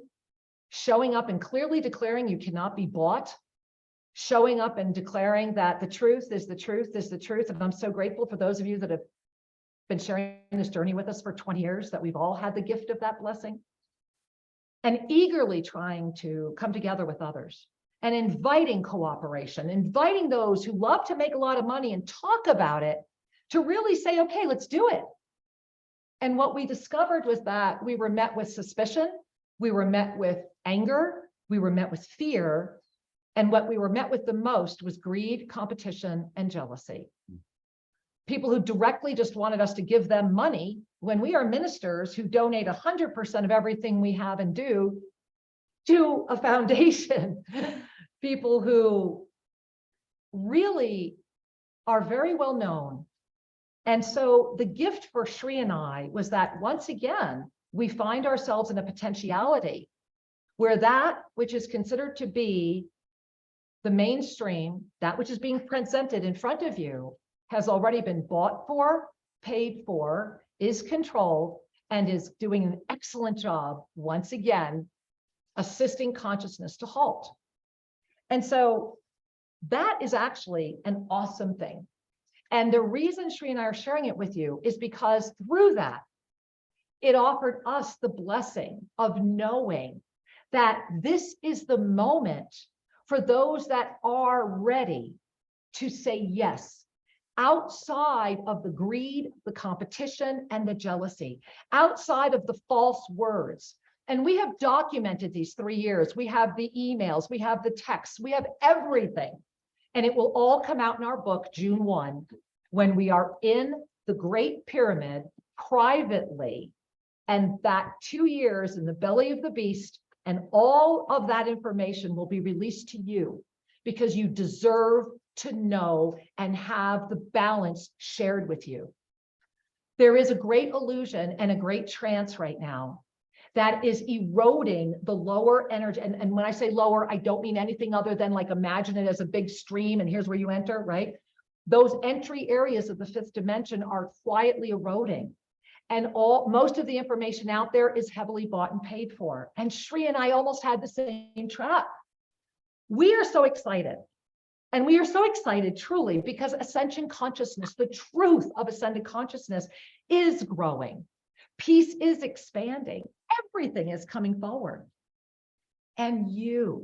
showing up and clearly declaring you cannot be bought, showing up and declaring that the truth is the truth is the truth. And I'm so grateful for those of you that have been sharing this journey with us for 20 years, that we've all had the gift of that blessing, and eagerly trying to come together with others and inviting cooperation, inviting those who love to make a lot of money and talk about it to really say, okay, let's do it. And what we discovered was that we were met with suspicion, we were met with anger, we were met with fear, and what we were met with the most was greed, competition, and jealousy. People who directly just wanted us to give them money when we are ministers who donate 100% of everything we have and do to a foundation. People who really are very well known. And so the gift for Shri and I was that once again, we find ourselves in a potentiality where that which is considered to be the mainstream, that which is being presented in front of you, has already been bought for, paid for, is controlled, and is doing an excellent job, once again, assisting consciousness to halt. And so that is actually an awesome thing. And the reason Shri and I are sharing it with you is because through that, it offered us the blessing of knowing that this is the moment for those that are ready to say yes, outside of the greed, the competition, and the jealousy, outside of the false words. And we have documented these 3 years. We have the emails, we have the texts, we have everything. And it will all come out in our book, June 1, when we are in the Great Pyramid privately, and that 2 years in the belly of the beast, and all of that information will be released to you because you deserve to know and have the balance shared with you. There is a great illusion and a great trance right now that is eroding the lower energy. And when I say lower, I don't mean anything other than like imagine it as a big stream and here's where you enter, right? Those entry areas of the fifth dimension are quietly eroding. And most of the information out there is heavily bought and paid for. And Shri and I almost had the same trap. We are so excited. And we are so excited truly because ascension consciousness, the truth of ascended consciousness is growing. Peace is expanding. Everything is coming forward. And your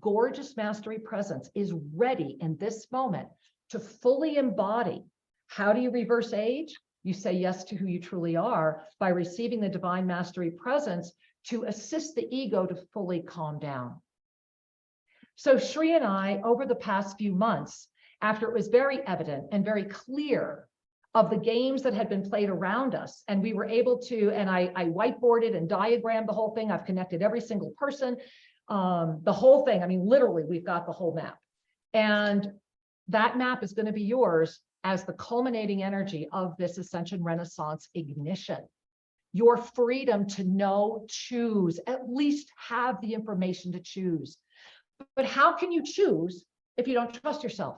gorgeous mastery presence is ready in this moment to fully embody. How do you reverse age? You say yes to who you truly are by receiving the divine mastery presence to assist the ego to fully calm down. So Shri and I, over the past few months, after it was very evident and very clear of the games that had been played around us, and we were able to, and I whiteboarded and diagrammed the whole thing. I've connected every single person, the whole thing. I mean, literally, we've got the whole map. And that map is going to be yours as the culminating energy of this Ascension Renaissance ignition. Your freedom to know, choose, at least have the information to choose. But how can you choose if you don't trust yourself?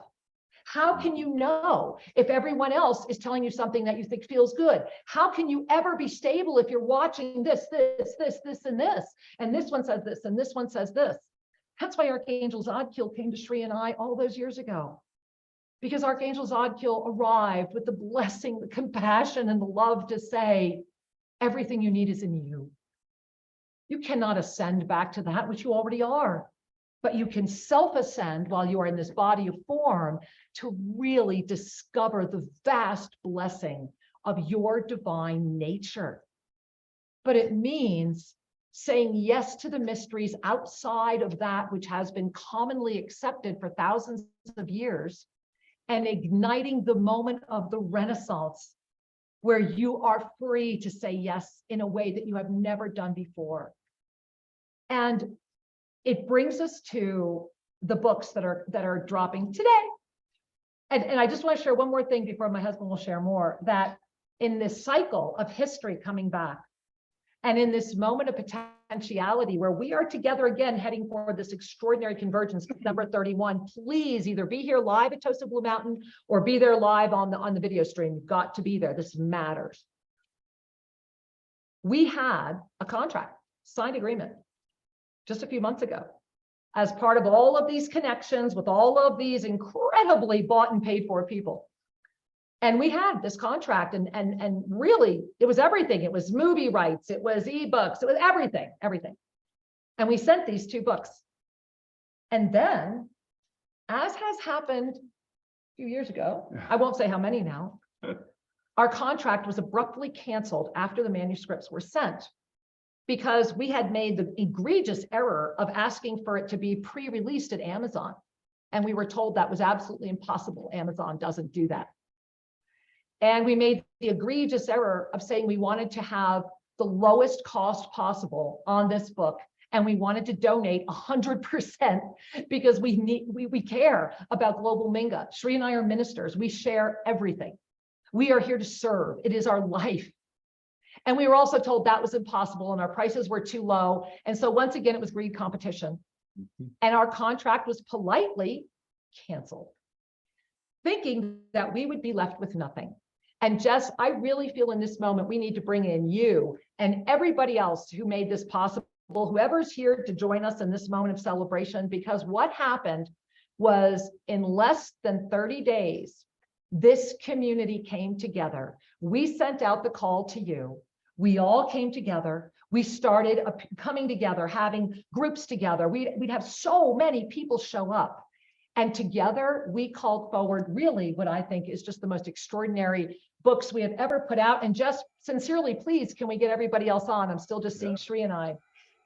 How can you know if everyone else is telling you something that you think feels good? How can you ever be stable if you're watching this, and this, and this one says this, and this one says this? That's why Archangel Zadkiel came to Shri and I all those years ago. Because Archangel Zadkiel arrived with the blessing, the compassion, and the love to say, everything you need is in you. You cannot ascend back to that which you already are, but you can self-ascend while you are in this body of form to really discover the vast blessing of your divine nature. But it means saying yes to the mysteries outside of that which has been commonly accepted for thousands of years, and igniting the moment of the Renaissance where you are free to say yes in a way that you have never done before. And it brings us to the books that are dropping today. And I just want to share one more thing before my husband will share more, that in this cycle of history coming back, and in this moment of potentiality where we are together again, heading for this extraordinary convergence, December 31, please either be here live at TOSA Blue Mountain or be there live on the video stream. You've got to be there. This matters. We had a contract, signed agreement just a few months ago as part of all of these connections with all of these incredibly bought and paid for people. And we had this contract and really it was everything. It was movie rights, it was ebooks, it was everything. And we sent these 2 books. And then, as has happened a few years ago, I won't say how many now, our contract was abruptly canceled after the manuscripts were sent because we had made the egregious error of asking for it to be pre-released at Amazon. And we were told that was absolutely impossible. Amazon doesn't do that. And we made the egregious error of saying we wanted to have the lowest cost possible on this book. And we wanted to donate 100% because we care about Global Minga. Sri and I are ministers. We share everything. We are here to serve. It is our life. And we were also told that was impossible and our prices were too low. And so once again, it was greed competition. And our contract was politely canceled, thinking that we would be left with nothing. And Jess, I really feel in this moment, we need to bring in you and everybody else who made this possible, whoever's here to join us in this moment of celebration, because what happened was in less than 30 days, this community came together. We sent out the call to you. We all came together. We started coming together, having groups together. We'd have so many people show up. And together we called forward really what I think is just the most extraordinary books we have ever put out. And just sincerely, please, can we get everybody else on? I'm still just seeing Sri and I.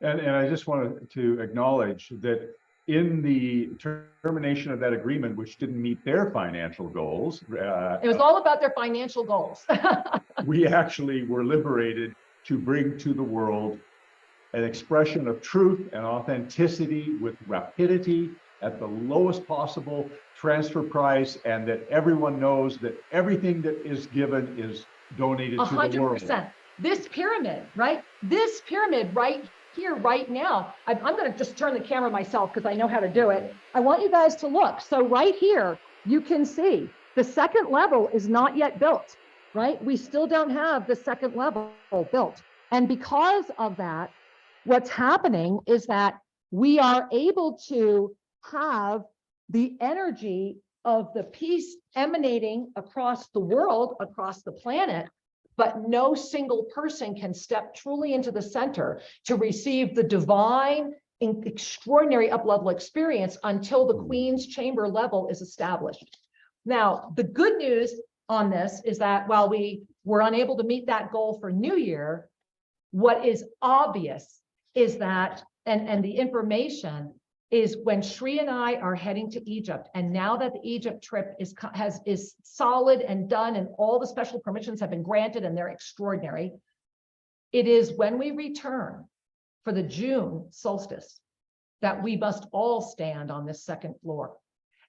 And I just wanted to acknowledge that in the termination of that agreement, which didn't meet their financial goals. It was all about their financial goals. We actually were liberated to bring to the world an expression of truth and authenticity with rapidity at the lowest possible transfer price, and that everyone knows that everything that is given is donated to the world. 100%. This pyramid, right? This pyramid right here, right now. I'm going to just turn the camera myself because I know how to do it. I want you guys to look. So right here, you can see the second level is not yet built, right? We still don't have the second level built. And because of that, what's happening is that we are able to have the energy of the peace emanating across the world, across the planet, but no single person can step truly into the center to receive the divine, extraordinary up-level experience until the Queen's Chamber level is established. Now, the good news on this is that while we were unable to meet that goal for New Year, what is obvious is that, and the information is when Sri and I are heading to Egypt, and now that the Egypt trip is solid and done, and all the special permissions have been granted and they're extraordinary, it is when we return for the June solstice that we must all stand on this second floor.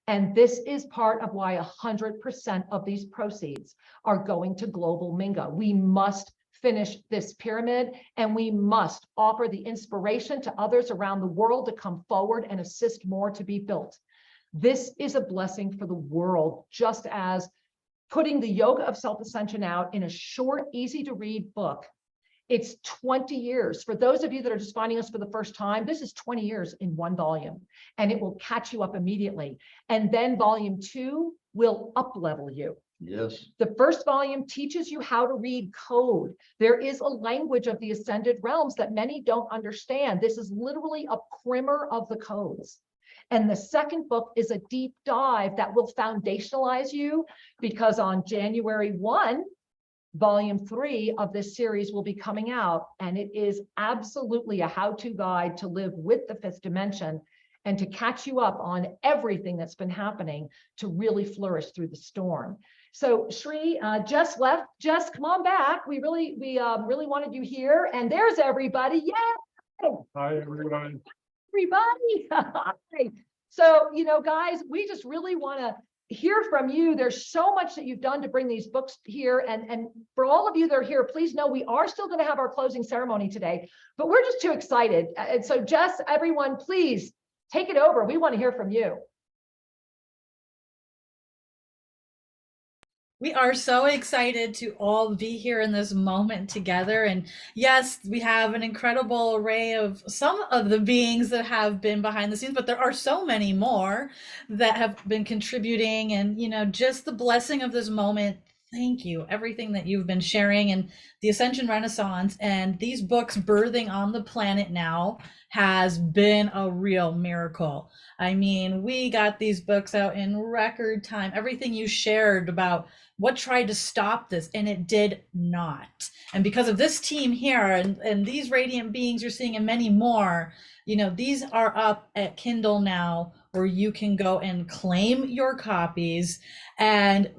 And this is part of why 100% of these proceeds are going to Global Minga. We must finish this pyramid, and we must offer the inspiration to others around the world to come forward and assist more to be built. This is a blessing for the world, just as putting the Yoga of Self-Ascension out in a short, easy to read book. It's 20 years. For those of you that are just finding us for the first time, this is 20 years in one volume, and it will catch you up immediately. And then volume 2 will up-level you. Yes. The first volume teaches you how to read code. There is a language of the ascended realms that many don't understand. This is literally a primer of the codes. And the second book is a deep dive that will foundationalize you, because on January 1, volume 3 of this series will be coming out. And it is absolutely a how-to guide to live with the fifth dimension and to catch you up on everything that's been happening to really flourish through the storm. So Sri, Jess left. Jess, come on back. We really wanted you here. And there's everybody. Yay! Hi, everyone. Everybody. Hi. So, guys, we just really want to hear from you. There's so much that you've done to bring these books here. And for all of you that are here, please know we are still going to have our closing ceremony today, but we're just too excited. And so Jess, everyone, please take it over. We want to hear from you. We are so excited to all be here in this moment together. And yes, we have an incredible array of some of the beings that have been behind the scenes, but there are so many more that have been contributing. And, just the blessing of this moment. thank you. Everything that you've been sharing and the Ascension Renaissance and these books birthing on the planet now has been a real miracle. I mean, we got these books out in record time. Everything you shared about what tried to stop this, and it did not. And because of this team here and these radiant beings you're seeing and many more, you know, these are up at Kindle now, where you can go and claim your copies and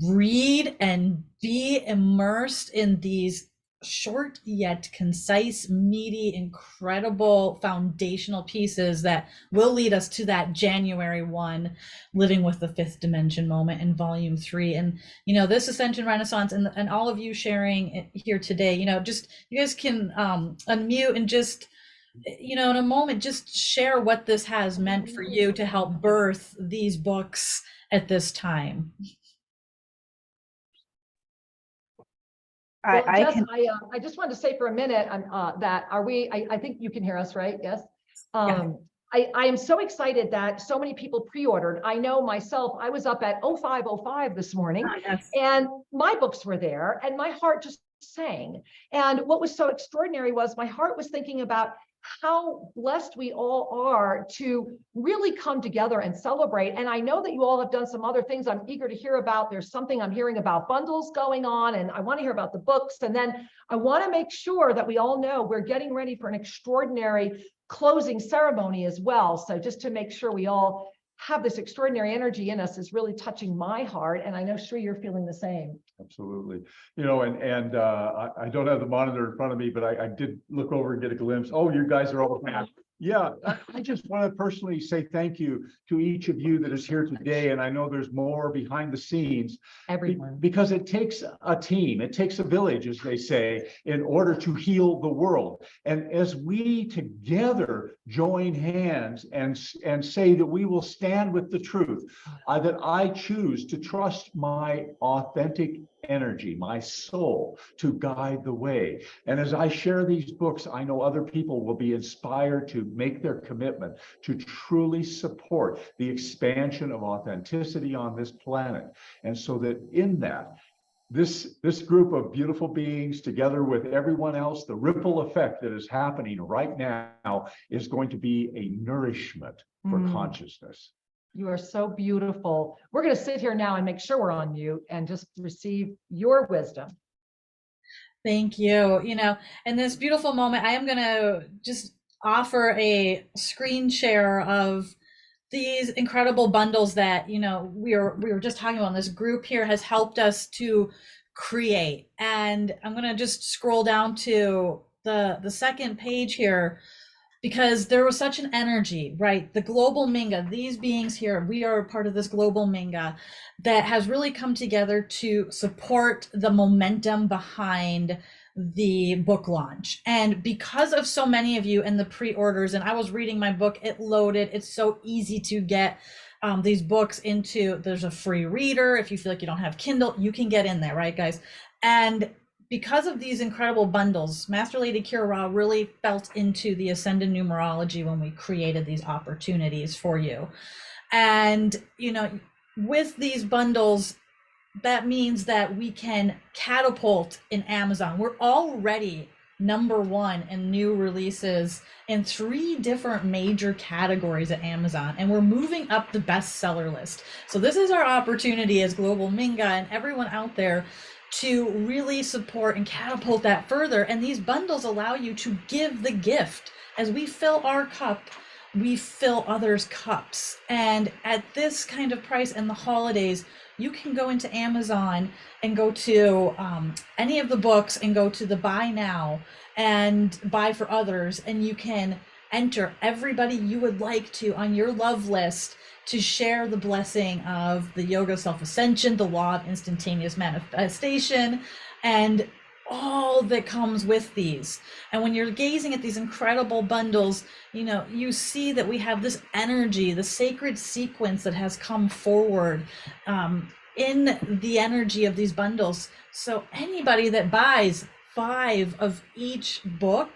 read and be immersed in these short yet concise, meaty, incredible foundational pieces that will lead us to that January 1 living with the fifth dimension moment in volume 3. And you know, this Ascension Renaissance and all of you sharing it here today, you know, just you guys can unmute and just, you know, in a moment, just share what this has meant for you to help birth these books at this time. I just wanted to say for a minute that I think you can hear us, right? Yes. Yeah. I am so excited that so many people pre-ordered. I know myself, I was up at 05:05 this morning, and my books were there and my heart just sang. And what was so extraordinary was my heart was thinking about how blessed we all are to really come together and celebrate. And I know that you all have done some other things I'm eager to hear about. There's something I'm hearing about bundles going on, and I want to hear about the books. And then I want to make sure that we all know we're getting ready for an extraordinary closing ceremony as well. So just to make sure we all have this extraordinary energy in us is really touching my heart. And I know, Sri, you're feeling the same. Absolutely. You know, and I don't have the monitor in front of me, but I did look over and get a glimpse. Oh, you guys are all back. Yeah, I just want to personally say thank you to each of you that is here today. And I know there's more behind the scenes. Everyone. Because it takes a team, it takes a village, as they say, in order to heal the world. And as we together join hands and say that we will stand with the truth, that I choose to trust my authentic energy, my soul, to guide the way. And as I share these books, I know other people will be inspired to make their commitment to truly support the expansion of authenticity on this planet. And so that in that, this group of beautiful beings, together with everyone else, the ripple effect that is happening right now is going to be a nourishment for consciousness. You are so beautiful. We're going to sit here now and make sure we're on mute and just receive your wisdom. Thank you. You know, in this beautiful moment, I am going to just offer a screen share of these incredible bundles that, you know, we were just talking about. This group here has helped us to create. And I'm going to just scroll down to the second page here, because there was such an energy, right? The global Minga, these beings here, we are part of this global Minga that has really come together to support the momentum behind the book launch. And because of so many of you in the pre-orders, and I was reading my book, it loaded, it's so easy to get these books into, there's a free reader. If you feel like you don't have Kindle, you can get in there, right, guys? And because of these incredible bundles, Master Lady Kira Ra really felt into the ascended numerology when we created these opportunities for you. And, you know, with these bundles, that means that we can catapult in Amazon. We're already #1 in new releases in 3 different major categories at Amazon, and we're moving up the bestseller list. So this is our opportunity as Global Minga and everyone out there to really support and catapult that further. And these bundles allow you to give the gift. As we fill our cup, we fill others' cups. And at this kind of price in the holidays, you can go into Amazon and go to any of the books and go to the buy now and buy for others. And you can enter everybody you would like to on your love list to share the blessing of the Yoga of Self-Ascension, the Law of Instantaneous Manifestation, and all that comes with these. And when you're gazing at these incredible bundles, you know, you see that we have this energy, the sacred sequence that has come forward in the energy of these bundles. So anybody that buys 5 of each book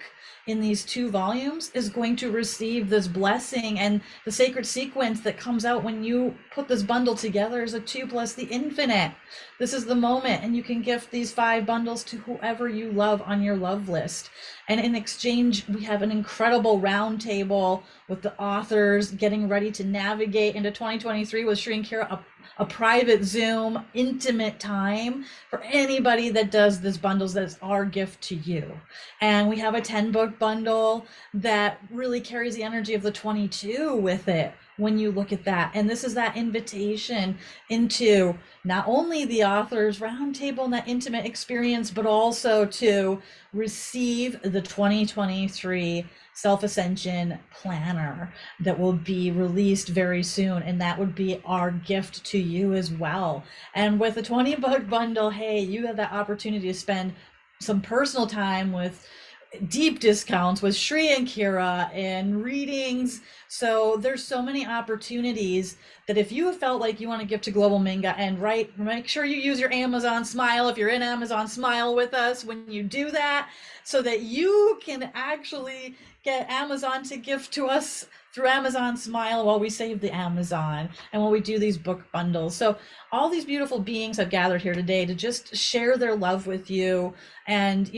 in these 2 volumes is going to receive this blessing, and the sacred sequence that comes out when you put this bundle together is a 2 plus the infinite. This is the moment, and you can gift these 5 bundles to whoever you love on your love list. And in exchange, we have an incredible roundtable with the authors getting ready to navigate into 2023 with Shri and Kira, a private Zoom, intimate time for anybody that does this bundles. That's our gift to you. And we have a 10-book bundle that really carries the energy of the 22 with it when you look at that. And this is that invitation into not only the author's roundtable and that intimate experience, but also to receive the 2023 Self-Ascension Planner that will be released very soon. And that would be our gift to you as well. And with a 20-book bundle, hey, you have that opportunity to spend some personal time with deep discounts with Shri and Kira and readings. So there's so many opportunities that if you have felt like you want to give to Global Minga, and make sure you use your Amazon Smile if you're in Amazon Smile with us when you do that, so that you can actually get Amazon to gift to us through Amazon Smile while we save the Amazon and while we do these book bundles. So all these beautiful beings have gathered here today to just share their love with you. And,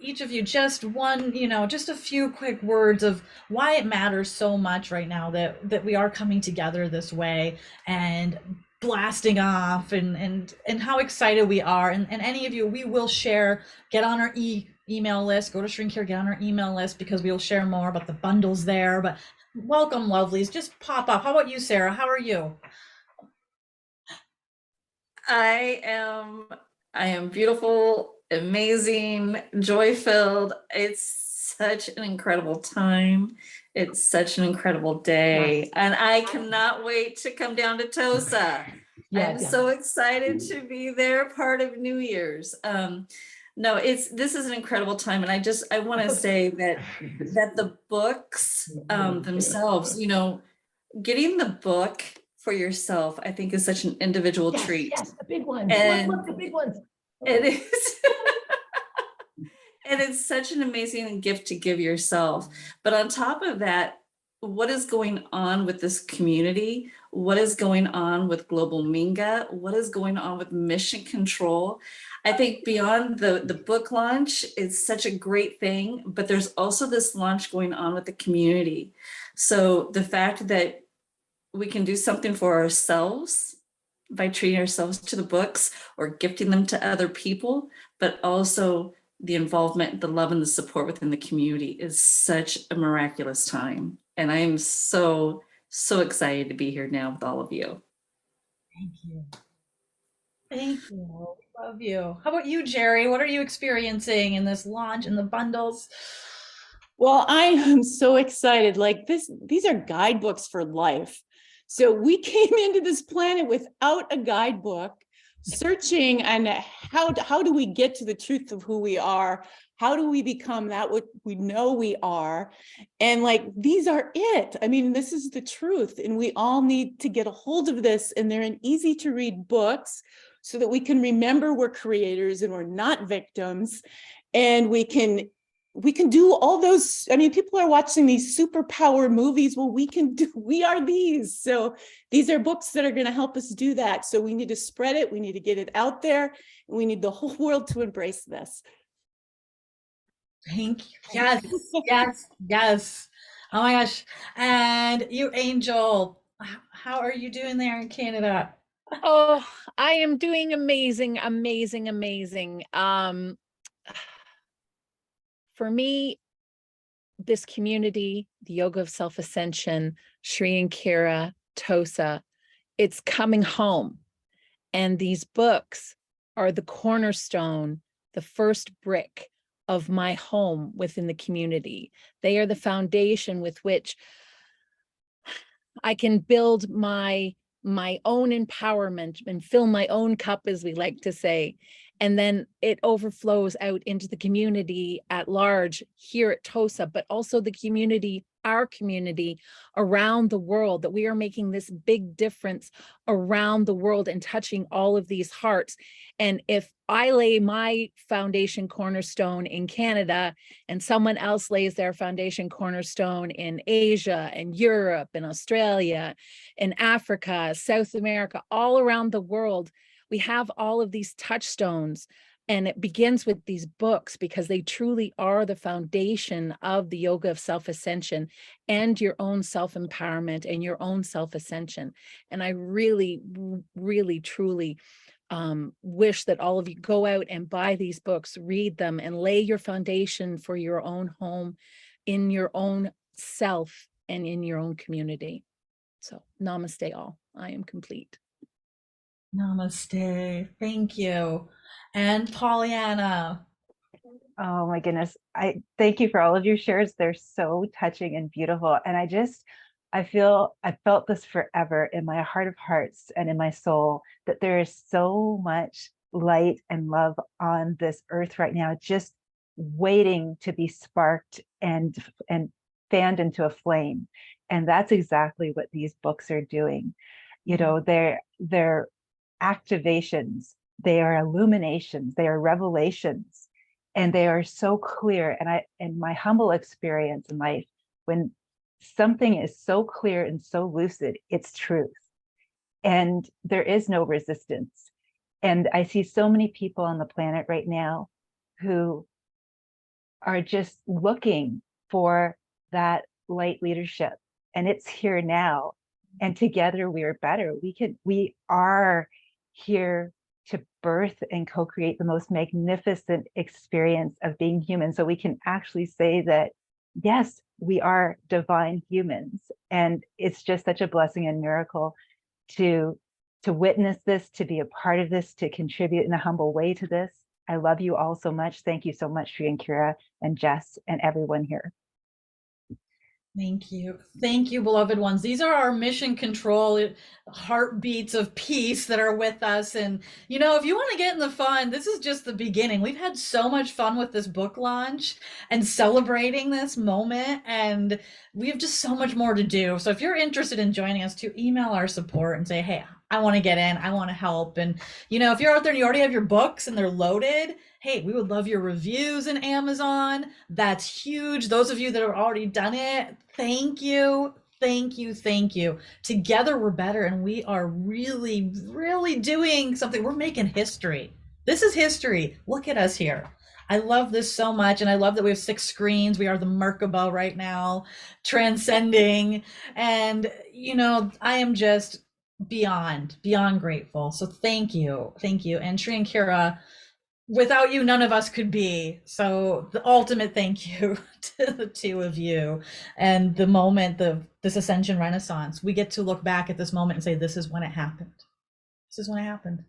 each of you just just a few quick words of why it matters so much right now that we are coming together this way and blasting off and how excited we are. And any of you, we will share, get on our email list, go to Shrink Here, get on our email list, because we'll share more about the bundles there. But welcome, lovelies, just pop up. How about you, Sarah? How are you? I am beautiful, amazing, joy-filled. It's such an incredible time. It's such an incredible day. And I cannot wait to come down to TOSA. I'm so excited to be there, part of New Year's. This is an incredible time. And I want to say that the books themselves, getting the book for yourself, I think, is such an individual treat. Yes, the big ones. And Look, the big ones. it is. And it's such an amazing gift to give yourself. But on top of that, what is going on with this community? What is going on with Global Minga? What is going on with Mission Control? I think beyond the book launch, it's such a great thing, but there's also this launch going on with the community. So the fact that we can do something for ourselves by treating ourselves to the books or gifting them to other people, but also the involvement, the love, and the support within the community is such a miraculous time. And I am so, so excited to be here now with all of you. Thank you. Thank you. Love you. How about you, Jerry? What are you experiencing in this launch and the bundles? Well, I am so excited. These are guidebooks for life. So we came into this planet without a guidebook, searching on how do we get to the truth of who we are? How do we become that what we know we are? And these are it. I mean, this is the truth. And we all need to get a hold of this. And they're in easy to read books so that we can remember we're creators and we're not victims. And we can do all those. I mean, people are watching these superpower movies. Well, we are these. So these are books that are going to help us do that. So we need to spread it. We need to get it out there. And we need the whole world to embrace this. Thank you. Yes, yes. Oh my gosh. And you, Angel, how are you doing there in Canada? Oh, I am doing amazing. For me, this community, the Yoga of Self-Ascension, Shri and Kira, TOSA, it's coming home. And these books are the cornerstone, the first brick of my home within the community. They are the foundation with which I can build my own empowerment and fill my own cup, as we like to say. And then it overflows out into the community at large here at TOSA, but also the community our community around the world, that we are making this big difference around the world and touching all of these hearts. And if I lay my foundation cornerstone in Canada and someone else lays their foundation cornerstone in Asia and Europe and Australia and Africa, South America, all around the world, we have all of these touchstones. And it begins with these books because they truly are the foundation of the Yoga of Self-Ascension and your own self-empowerment and your own self-ascension. And I really, really, truly wish that all of you go out and buy these books, read them, and lay your foundation for your own home, in your own self, and in your own community. So namaste all. I am complete. Namaste. Thank you. And Pollyanna. Oh my goodness. I thank you for all of your shares. They're so touching and beautiful. And I felt this forever in my heart of hearts and in my soul, that there is so much light and love on this earth right now, just waiting to be sparked and fanned into a flame. And that's exactly what these books are doing. You know, they're activations, they are illuminations, they are revelations, and they are so clear. And in my humble experience in life, when something is so clear and so lucid, it's truth. And there is no resistance. And I see so many people on the planet right now who are just looking for that light leadership. And it's here now. And together we are better. We are here to birth and co-create the most magnificent experience of being human. So we can actually say that, yes, we are divine humans. And it's just such a blessing and miracle to witness this, to be a part of this, to contribute in a humble way to this. I love you all so much. Thank you so much, Sri and Kira and Jess and everyone here. Thank you. Thank you, beloved ones. These are our mission control heartbeats of peace that are with us. And, you know, if you want to get in the fun, this is just the beginning. We've had so much fun with this book launch and celebrating this moment. And we have just so much more to do. So if you're interested in joining us, to email our support and say, hey, I want to get in, I want to help. And, you know, if you're out there and you already have your books and they're loaded, hey, we would love your reviews in Amazon. That's huge. Those of you that have already done it, thank you. Thank you. Thank you. Together we're better. And we are really, really doing something. We're making history. This is history. Look at us here. I love this so much. And I love that we have 6 screens. We are the Merkaba right now, transcending. And, you know, I am just beyond grateful. So thank you. Thank you. And Sri and Kira, without you, none of us could be. So the ultimate thank you to the two of you. And the moment of this Ascension Renaissance, we get to look back at this moment and say, this is when it happened. This is when it happened.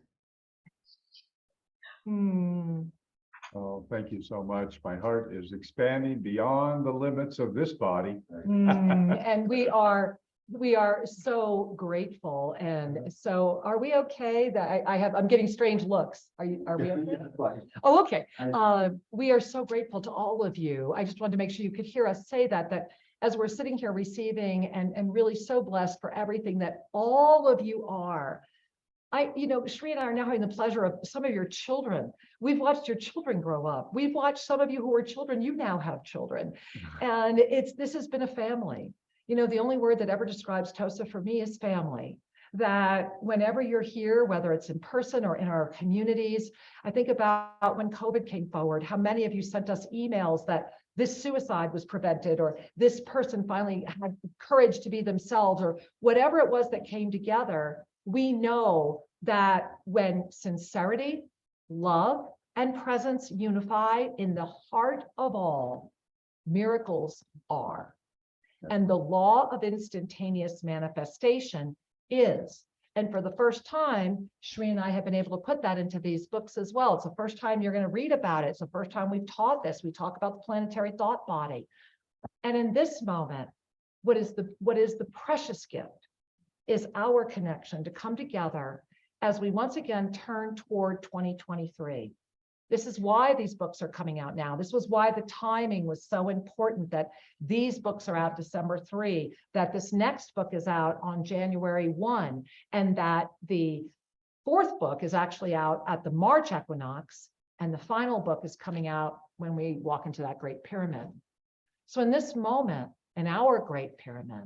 Oh, thank you so much. My heart is expanding beyond the limits of this body. And we are so grateful. And so are we okay that I'm getting strange looks? Are we okay? Oh, okay. We are so grateful to all of you. I just wanted to make sure you could hear us say that as we're sitting here receiving and really so blessed for everything that all of you are. Sri and I are now having the pleasure of some of your children. We've watched your children grow up. We've watched some of you who were children, you now have children. And this has been a family. You know, the only word that ever describes TOSA for me is family. That whenever you're here, whether it's in person or in our communities, I think about when COVID came forward, how many of you sent us emails that this suicide was prevented, or this person finally had courage to be themselves, or whatever it was that came together. We know that when sincerity, love, and presence unify in the heart of all, miracles are. And the law of instantaneous manifestation is. And for the first time, Sri and I have been able to put that into these books as well. It's the first time you're going to read about it. It's the first time we've taught this. We talk about the planetary thought body. And in this moment, what is the precious gift is our connection to come together as we once again turn toward 2023. This is why these books are coming out now. This was why the timing was so important, that these books are out December 3, that this next book is out on January 1, and that the fourth book is actually out at the March equinox, and the final book is coming out when we walk into that Great Pyramid. So in this moment, in our Great Pyramid,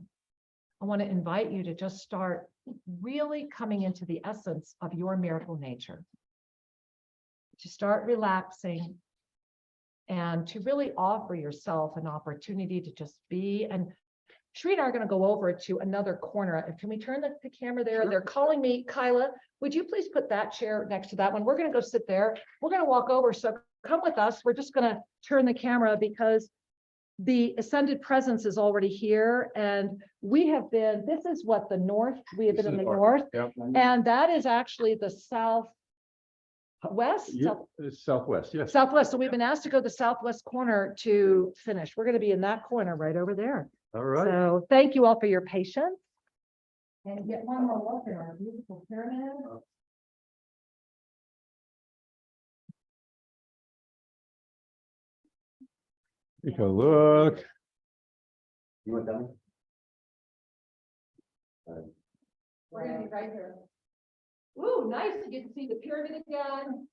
I want to invite you to just start really coming into the essence of your miracle nature, to start relaxing and to really offer yourself an opportunity to just be. And Sri and I are going to go over to another corner. Can we turn the camera there? Sure. They're calling me. Kyla, would you please put that chair next to that one? We're going to go sit there. We're going to walk over. So come with us. We're just going to turn the camera because the ascended presence is already here. And we have been, this is what the north, we have been in the north. Yep. And that is actually the southwest. It's southwest, yes. Southwest. So we've been asked to go to the southwest corner to finish. We're going to be in that corner right over there. All right. So thank you all for your patience. And get one more look at our beautiful pyramid. Take a look. You want that We're going to be right here. Ooh, nice to get to see the pyramid again.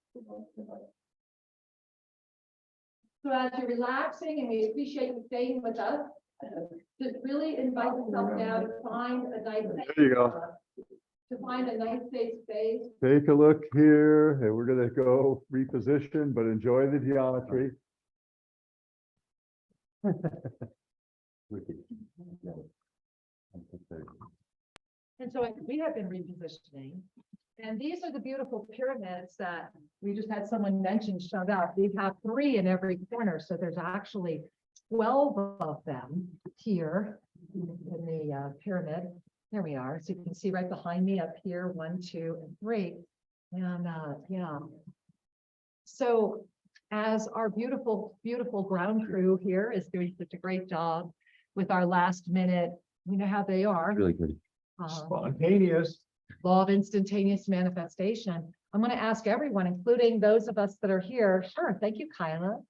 So as you're relaxing, and we appreciate you staying with us, just really invite yourself now to find a nice There you go. to find a nice safe space. Take a look here, and we're going to go reposition, but enjoy the geometry. And so we have been repositioning. And these are the beautiful pyramids that we just had someone mention showed up. We have 3 in every corner. So there's actually 12 of them here in the pyramid. There we are. So you can see right behind me up here, 1, 2, and 3. And yeah. So as our beautiful, beautiful ground crew here is doing such a great job with our last minute, you know how they are. Really good. Spontaneous. Law of Instantaneous Manifestation. I'm going to ask everyone, including those of us that are here. Sure. Thank you, Kyla.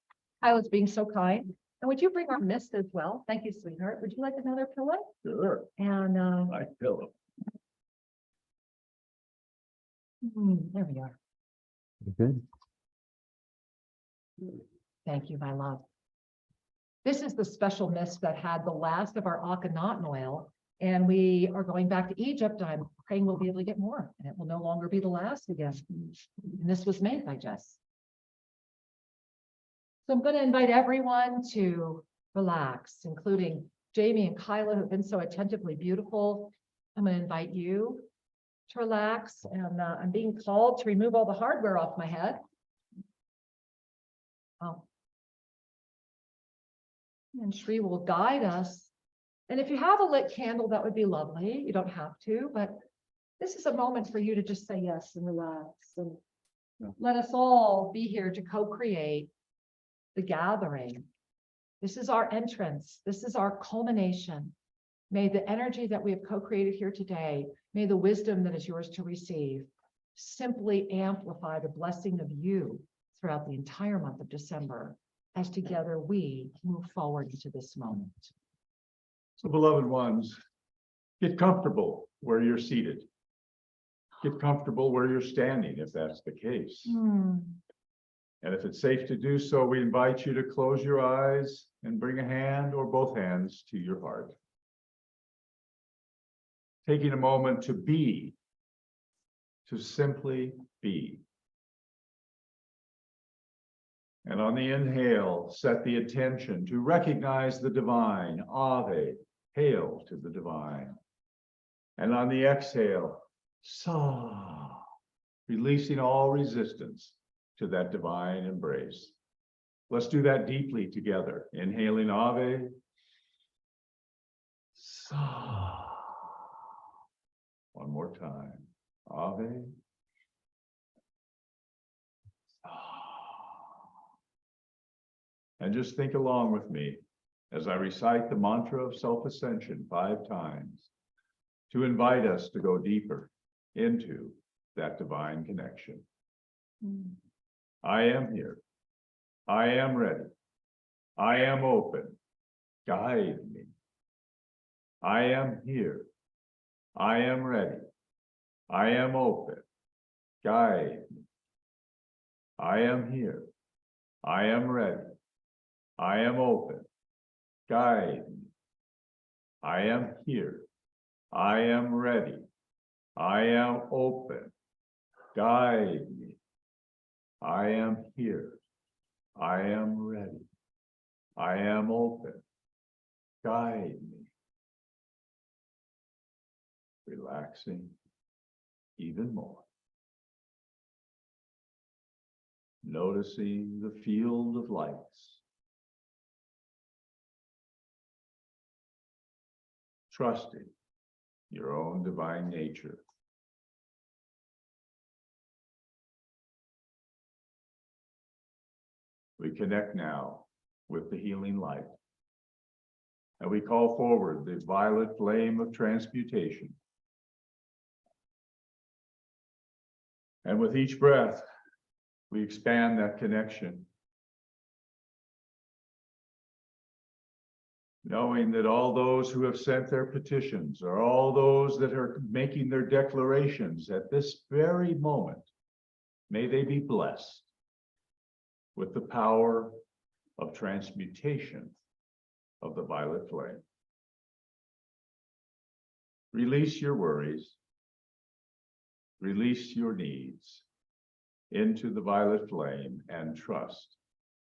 Kyla's being so kind. And would you bring our mist as well? Thank you, sweetheart. Would you like another pillow? Sure. And My pillow. there we are. Okay. Thank you, my love. This is the special mist that had the last of our Akhenaten oil. And we are going back to Egypt. I'm praying we'll be able to get more, and it will no longer be the last again. And this was made by Jess. So I'm going to invite everyone to relax, including Jamie and Kyla, who've been so attentively beautiful. I'm going to invite you to relax, and I'm being called to remove all the hardware off my head. Oh. And Sri will guide us. And if you have a lit candle, that would be lovely. You don't have to, but this is a moment for you to just say yes and relax. And let us all be here to co-create the gathering. This is our entrance. This is our culmination. May the energy that we have co-created here today, may the wisdom that is yours to receive, simply amplify the blessing of you throughout the entire month of December, as together we move forward into this moment. So, beloved ones, get comfortable where you're seated. Get comfortable where you're standing, if that's the case. And if it's safe to do so, we invite you to close your eyes and bring a hand or both hands to your heart. Taking a moment to be, to simply be. And on the inhale, set the attention to recognize the divine, Ave, hail to the divine. And on the exhale, Sa, releasing all resistance to that divine embrace. Let's do that deeply together. Inhaling Ave, Sa. One more time. Ave, Sa. And just think along with me as I recite the mantra of self-ascension 5 times to invite us to go deeper into that divine connection. I am here. I am ready. I am open. Guide me. I am here. I am ready. I am open. Guide me. I am here. I am ready. I am open. Guide me. I am here. I am ready. I am open. Guide me. I am here. I am ready. I am open. Guide me. Relaxing even more. Noticing the field of lights. Trusting your own divine nature. We connect now with the healing light. And we call forward the violet flame of transmutation. And with each breath, we expand that connection, knowing that all those who have sent their petitions, or all those that are making their declarations at this very moment, may they be blessed with the power of transmutation of the violet flame. Release your worries, release your needs into the violet flame, and trust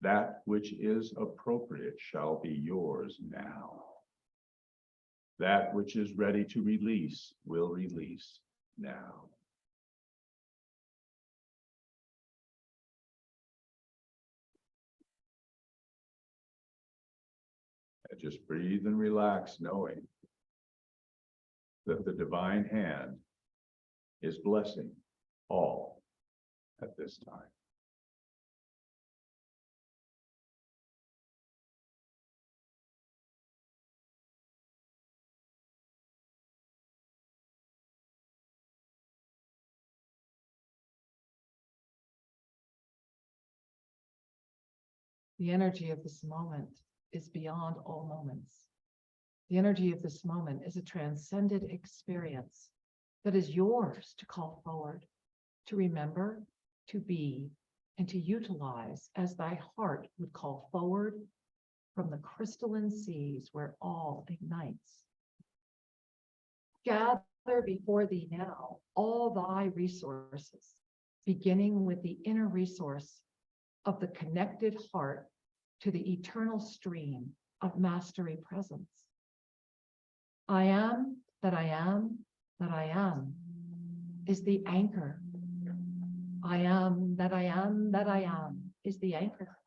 that which is appropriate shall be yours now. That which is ready to release will release now. And just breathe and relax, knowing that the divine hand is blessing all at this time. The energy of this moment is beyond all moments. The energy of this moment is a transcended experience that is yours to call forward, to remember, to be, and to utilize as thy heart would call forward from the crystalline seas where all ignites. Gather before thee now all thy resources, beginning with the inner resource of the connected heart to the eternal stream of mastery presence. I am that I am that I am is the anchor. I am that I am that I am is the anchor.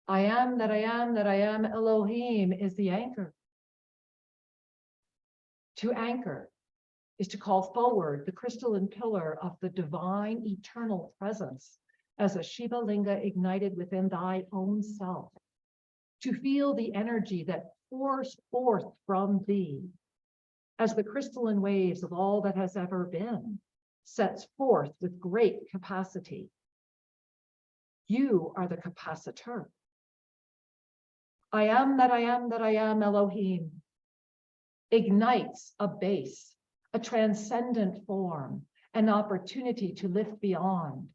I am that I am that I am Elohim is the anchor. To anchor is to call forward the crystalline pillar of the divine eternal presence as a Shiva Linga ignited within thy own self. To feel the energy that pours forth from thee as the crystalline waves of all that has ever been sets forth with great capacity. You are the capacitor. I am that I am that I am Elohim ignites a base, a transcendent form, an opportunity to lift beyond.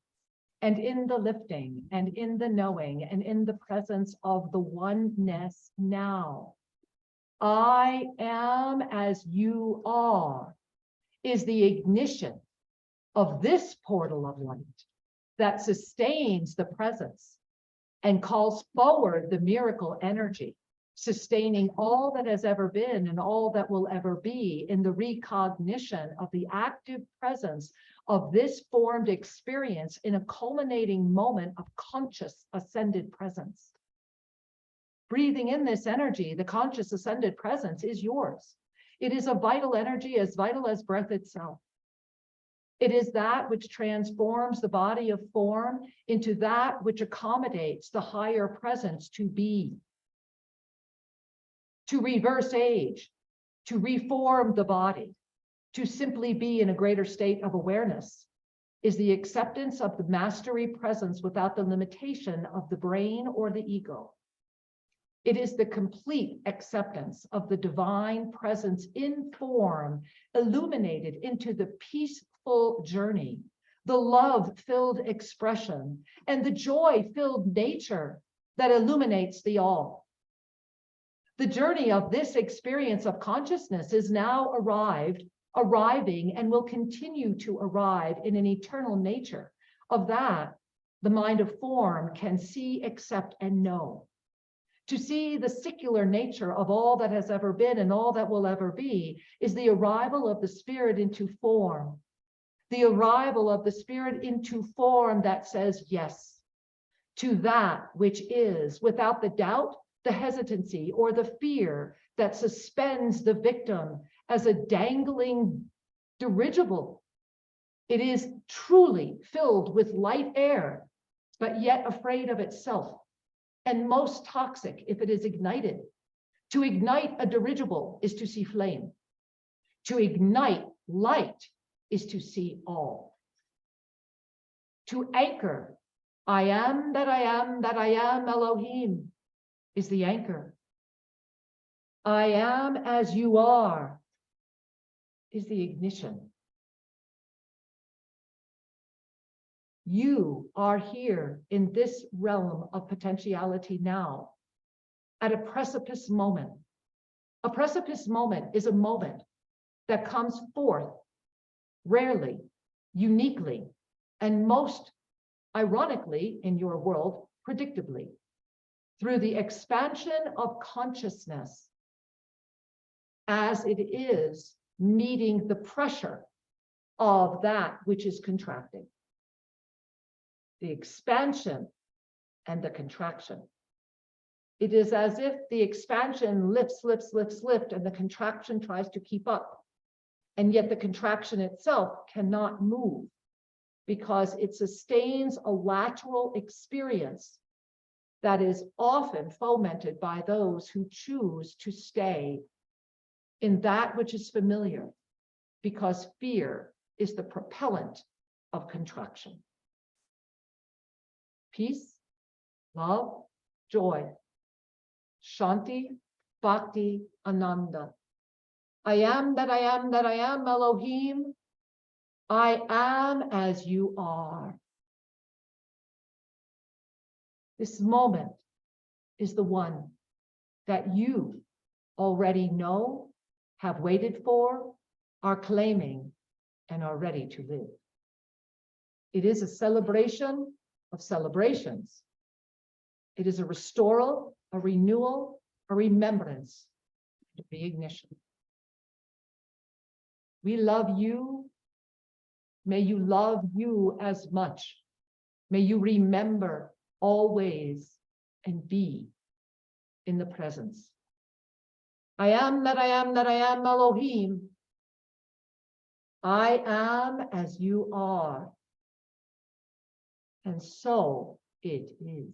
And in the lifting and in the knowing and in the presence of the oneness now, I am as you are is the ignition of this portal of light that sustains the presence and calls forward the miracle energy, sustaining all that has ever been and all that will ever be in the recognition of the active presence of this formed experience in a culminating moment of conscious ascended presence. Breathing in this energy, the conscious ascended presence is yours. It is a vital energy as vital as breath itself. It is that which transforms the body of form into that which accommodates the higher presence to be, to reverse age, to reform the body, to simply be in a greater state of awareness, is the acceptance of the mastery presence without the limitation of the brain or the ego. It is the complete acceptance of the divine presence in form, illuminated into the peaceful journey, the love-filled expression, and the joy-filled nature that illuminates the all. The journey of this experience of consciousness is now arriving, and will continue to arrive in an eternal nature. Of that, the mind of form can see, accept, and know. To see the secular nature of all that has ever been and all that will ever be is the arrival of the spirit into form. The arrival of the spirit into form that says yes to that which is, without the doubt, the hesitancy, or the fear that suspends the victim as a dangling dirigible. It is truly filled with light air, but yet afraid of itself, and most toxic if it is ignited. To ignite a dirigible is to see flame. To ignite light is to see all. To anchor, I am that I am that I am Elohim, is the anchor. I am as you are is the ignition. You are here in this realm of potentiality now at a precipice moment. A precipice moment is a moment that comes forth rarely, uniquely, and most ironically in your world, predictably, through the expansion of consciousness as it is meeting the pressure of that which is contracting. The expansion and the contraction. It is as if the expansion lifts, and the contraction tries to keep up. And yet the contraction itself cannot move because it sustains a lateral experience that is often fomented by those who choose to stay in that which is familiar, because fear is the propellant of contraction. Peace, love, joy, Shanti, Bhakti, Ananda. I am that I am that I am Elohim. I am as you are. This moment is the one that you already know, have waited for, are claiming, and are ready to live. It is a celebration of celebrations. It is a restoral, a renewal, a remembrance, a reignition. We love you. May you love you as much. May you remember always and be in the presence. I am that I am that I am Elohim. I am as you are. And so it is.